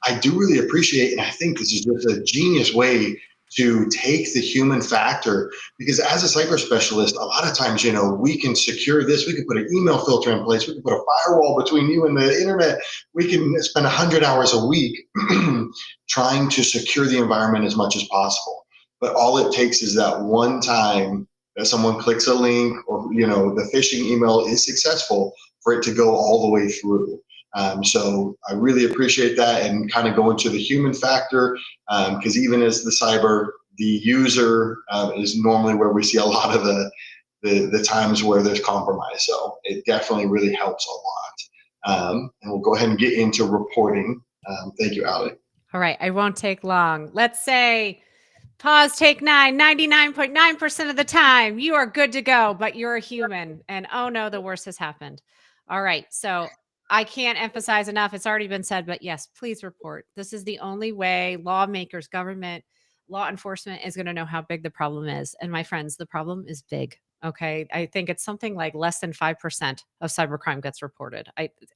I do really appreciate, and I think this is just a genius way to take the human factor, because as a cyber specialist, a lot of times, we can secure this, we can put an email filter in place, we can put a firewall between you and the internet, we can spend 100 hours a week trying to secure the environment as much as possible. But all it takes is that one time that someone clicks a link or, the phishing email is successful for it to go all the way through. So I really appreciate that, and kind of go into the human factor, because even as the user is normally where we see a lot of the times where there's compromise. So it definitely really helps a lot. And we'll go ahead and get into reporting. Thank you, Allie. All right, I won't take long. Let's say Pause Take 9, 99.9% of the time, you are good to go, but you're a human. And oh no, the worst has happened. All right, so I can't emphasize enough. It's already been said, but yes, please report. This is the only way lawmakers, government, law enforcement is going to know how big the problem is. And my friends, the problem is big. Okay. I think it's something like less than 5% of cybercrime gets reported.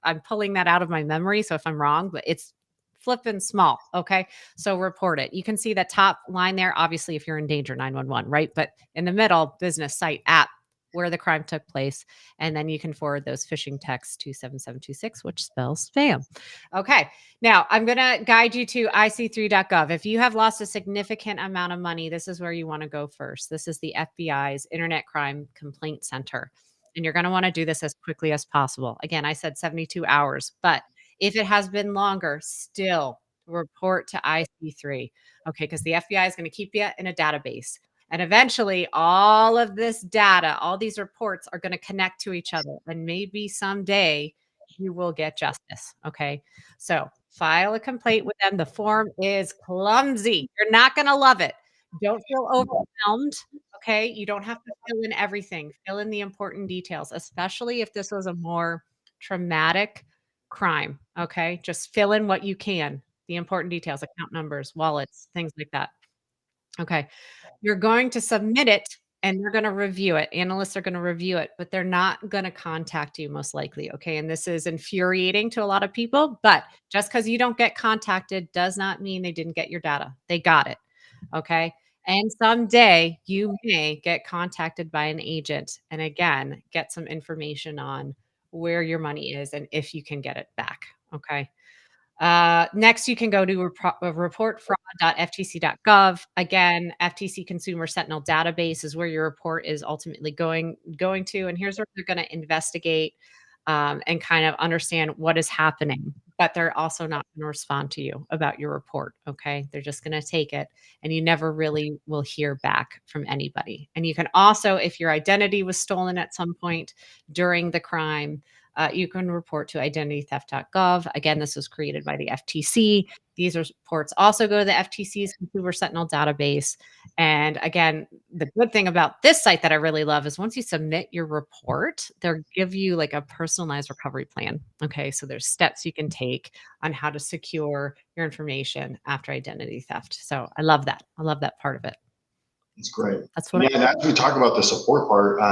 I'm pulling that out of my memory. So if I'm wrong, but it's flipping small. Okay. So report it. You can see that top line there. Obviously, if you're in danger, 911, right? But in the middle, business, site, app, where the crime took place. And then you can forward those phishing texts to 7726, which spells spam. Okay. Now I'm going to guide you to ic3.gov. If you have lost a significant amount of money, this is where you want to go first. This is the FBI's Internet Crime Complaint Center. And you're going to want to do this as quickly as possible. Again, I said 72 hours, but if it has been longer, still report to IC3. Okay. Because the FBI is going to keep you in a database. And eventually all of this data, all these reports are going to connect to each other. And maybe someday you will get justice. Okay. So file a complaint with them. The form is clumsy. You're not going to love it. Don't feel overwhelmed. Okay. You don't have to fill in everything. Fill in the important details, especially if this was a more traumatic crime. Okay. Just fill in what you can. The important details, account numbers, wallets, things like that. Okay. You're going to submit it and they're going to review it. Analysts are going to review it, but they're not going to contact you most likely. Okay. And this is infuriating to a lot of people, but just because you don't get contacted does not mean they didn't get your data. They got it. Okay. And someday you may get contacted by an agent and again, get some information on where your money is and if you can get it back. Okay. Next, you can go to reportfraud.ftc.gov. Again, FTC Consumer Sentinel database is where your report is ultimately going to. And here's where they're going to investigate and kind of understand what is happening. But they're also not going to respond to you about your report. Okay. They're just going to take it and you never really will hear back from anybody. And you can also, if your identity was stolen at some point during the crime, you can report to identitytheft.gov. Again, this was created by the FTC. These reports also go to the FTC's Consumer Sentinel database. And again, the good thing about this site that I really love is once you submit your report, they'll give you like a personalized recovery plan. Okay, so there's steps you can take on how to secure your information after identity theft. So I love that. I love that part of it. It's great. That's what. Yeah, and as we talk about the support part,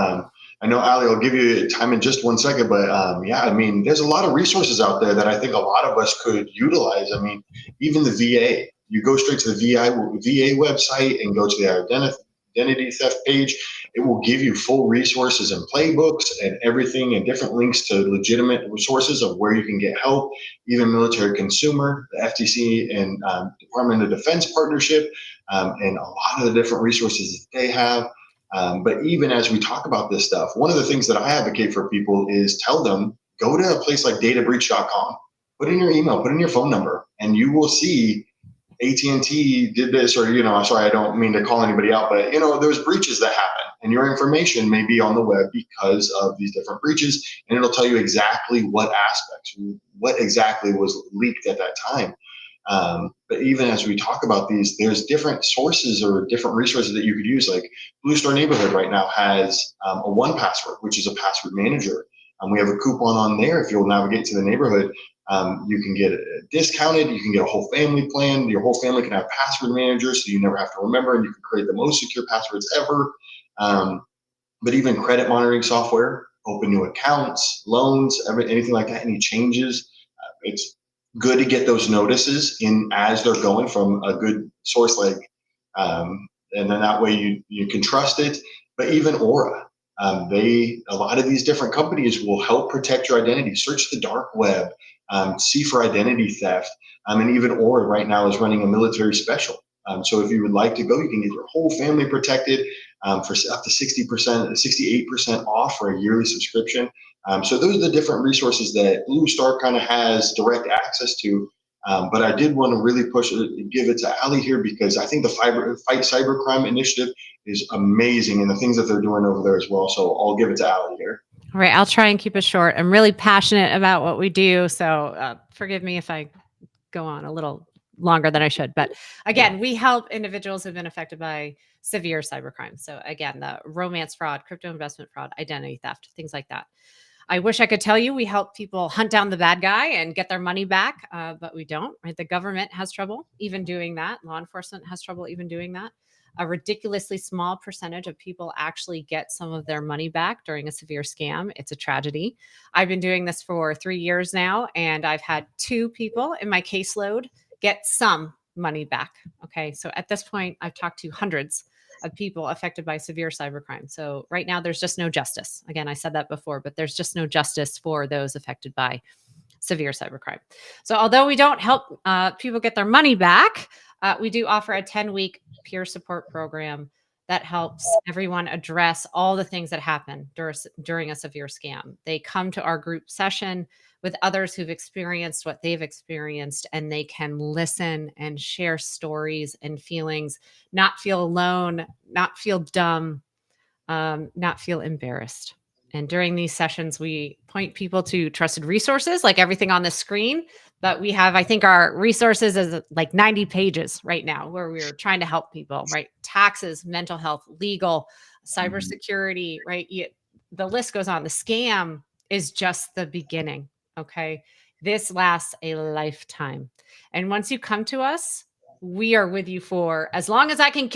I know Ali will give you time in just one second, but yeah, I mean, there's a lot of resources out there that I think a lot of us could utilize. I mean, even the VA, you go straight to the VA website and go to the identity theft page. It will give you full resources and playbooks and everything, and different links to legitimate sources of where you can get help, even military consumer, the FTC and Department of Defense partnership, and a lot of the different resources that they have. But even as we talk about this stuff, one of the things that I advocate for people is tell them, go to a place like databreach.com, put in your email, put in your phone number, and you will see AT&T did this, or, sorry, I don't mean to call anybody out, but, there's breaches that happen, and your information may be on the web because of these different breaches, and it'll tell you exactly what aspects, what exactly was leaked at that time. But even as we talk about these, there's different sources or different resources that you could use. Like Blue Star Neighborhood right now has a 1Password, which is a password manager. We have a coupon on there. If you'll navigate to the neighborhood, you can get it discounted. You can get a whole family plan. Your whole family can have password managers, so you never have to remember, and you can create the most secure passwords ever. But even credit monitoring software, open new accounts, loans, anything like that, any changes. It's good to get those notices in as they're going from a good source, and then that way you can trust it. But even Aura, a lot of these different companies will help protect your identity. Search the dark web, see for identity theft, and even Aura right now is running a military special. So if you would like to go, you can get your whole family protected for up to 60%, 68% off for a yearly subscription. So those are the different resources that Blue Star kind of has direct access to. But I did want to really give it to Ali here, because I think the Fight Cybercrime initiative is amazing, and the things that they're doing over there as well. So I'll give it to Ali here. All right, I'll try and keep it short. I'm really passionate about what we do, so forgive me if I go on a little longer than I should. But again, we help individuals who've been affected by severe cybercrime. So again, the romance fraud, crypto investment fraud, identity theft, things like that. I wish I could tell you we help people hunt down the bad guy and get their money back, but we don't. Right? The government has trouble even doing that. Law enforcement has trouble even doing that. A ridiculously small percentage of people actually get some of their money back during a severe scam. It's a tragedy. I've been doing this for 3 years now, and I've had 2 people in my caseload get some money back. Okay, so at this point, I've talked to hundreds of people affected by severe cybercrime. So right now, there's just no justice. Again, I said that before, but there's just no justice for those affected by severe cybercrime. So although we don't help people get their money back, we do offer a 10-week peer support program that helps everyone address all the things that happen during a severe scam. They come to our group session with others who've experienced what they've experienced, and they can listen and share stories and feelings, not feel alone, not feel dumb, not feel embarrassed. And during these sessions, we point people to trusted resources like everything on the screen. But we have, I think our resources is like 90 pages right now where we're trying to help people, right? Taxes, mental health, legal, cybersecurity, right? The list goes on. The scam is just the beginning, okay? This lasts a lifetime. And once you come to us, we are with you for as long as I can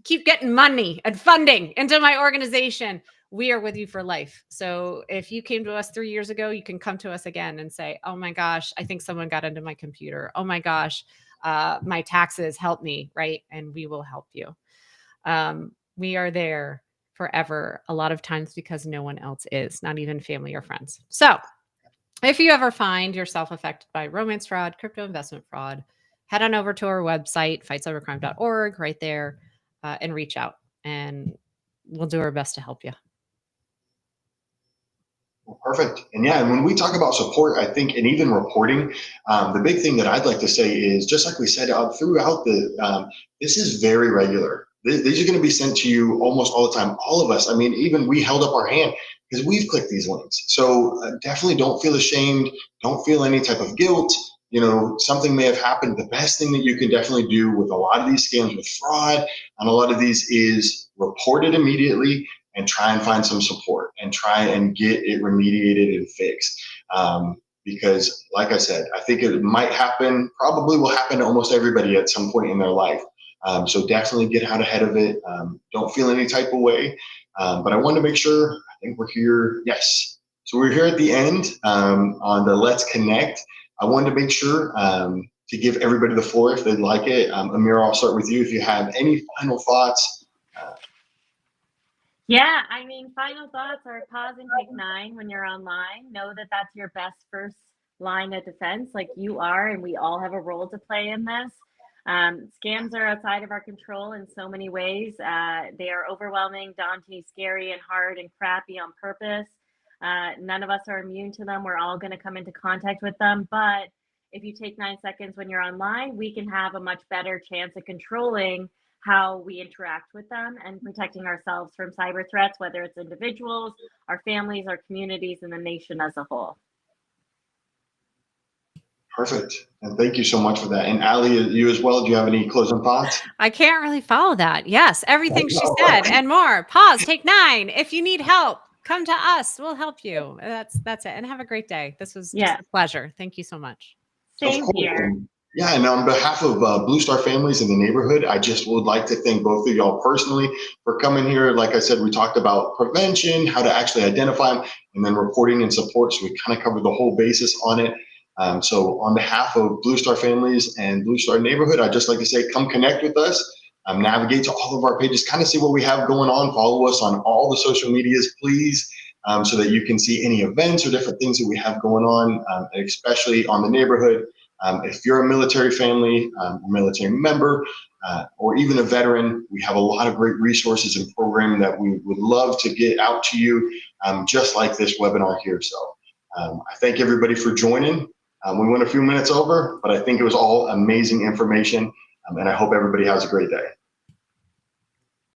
keep getting money and funding into my organization. We are with you for life. So if you came to us 3 years ago, you can come to us again and say, oh my gosh, I think someone got into my computer. Oh my gosh, my taxes, help me, right? And we will help you. We are there forever, a lot of times because no one else is, not even family or friends. So if you ever find yourself affected by romance fraud, crypto investment fraud, head on over to our website, fightcybercrime.org, right there, and reach out, and we'll do our best to help you. Perfect. And yeah, and when we talk about support, I think, and even reporting, the big thing that I'd like to say is, just like we said throughout this is very regular. These are going to be sent to you almost all the time. All of us. I mean, even we held up our hand because we've clicked these links. So definitely don't feel ashamed. Don't feel any type of guilt. Something may have happened. The best thing that you can definitely do with a lot of these scams, with fraud, and a lot of these, is report it immediately and try and find some support and try and get it remediated and fixed. Because like I said, I think it might happen, probably will happen to almost everybody at some point in their life. So definitely get out ahead of it. Don't feel any type of way. But I wanted to make sure, I think we're here. Yes. So we're here at the end on the Let's Connect. I wanted to make sure to give everybody the floor if they'd like it. Amir, I'll start with you. If you have any final thoughts, Yeah, I mean, final thoughts are pause and take 9 when you're online. Know that that's your best first line of defense, like you are, and we all have a role to play in this. Scams are outside of our control in so many ways. They are overwhelming, daunting, scary, and hard and crappy on purpose. None of us are immune to them. We're all going to come into contact with them. But if you take 9 seconds when you're online, we can have a much better chance of controlling how we interact with them and protecting ourselves from cyber threats, whether it's individuals, our families, our communities, and the nation as a whole. Perfect. And thank you so much for that. And Ali, you as well. Do you have any closing thoughts? I can't really follow that. Yes, everything she said and more. Pause, take 9. If you need help, come to us. We'll help you. That's it. And have a great day. This was just a pleasure. Thank you so much. Same here. Yeah, and on behalf of Blue Star families in the neighborhood, I just would like to thank both of y'all personally for coming here. Like I said, we talked about prevention, how to actually identify them, and then reporting and support. So we kind of covered the whole basis on it. So on behalf of Blue Star families and Blue Star neighborhood, I'd just like to say, come connect with us, navigate to all of our pages, kind of see what we have going on. Follow us on all the social medias, please, so that you can see any events or different things that we have going on, especially on the neighborhood. If you're a military family, a military member, or even a veteran, we have a lot of great resources and programming that we would love to get out to you, just like this webinar here. So I thank everybody for joining. We went a few minutes over, but I think it was all amazing information, and I hope everybody has a great day.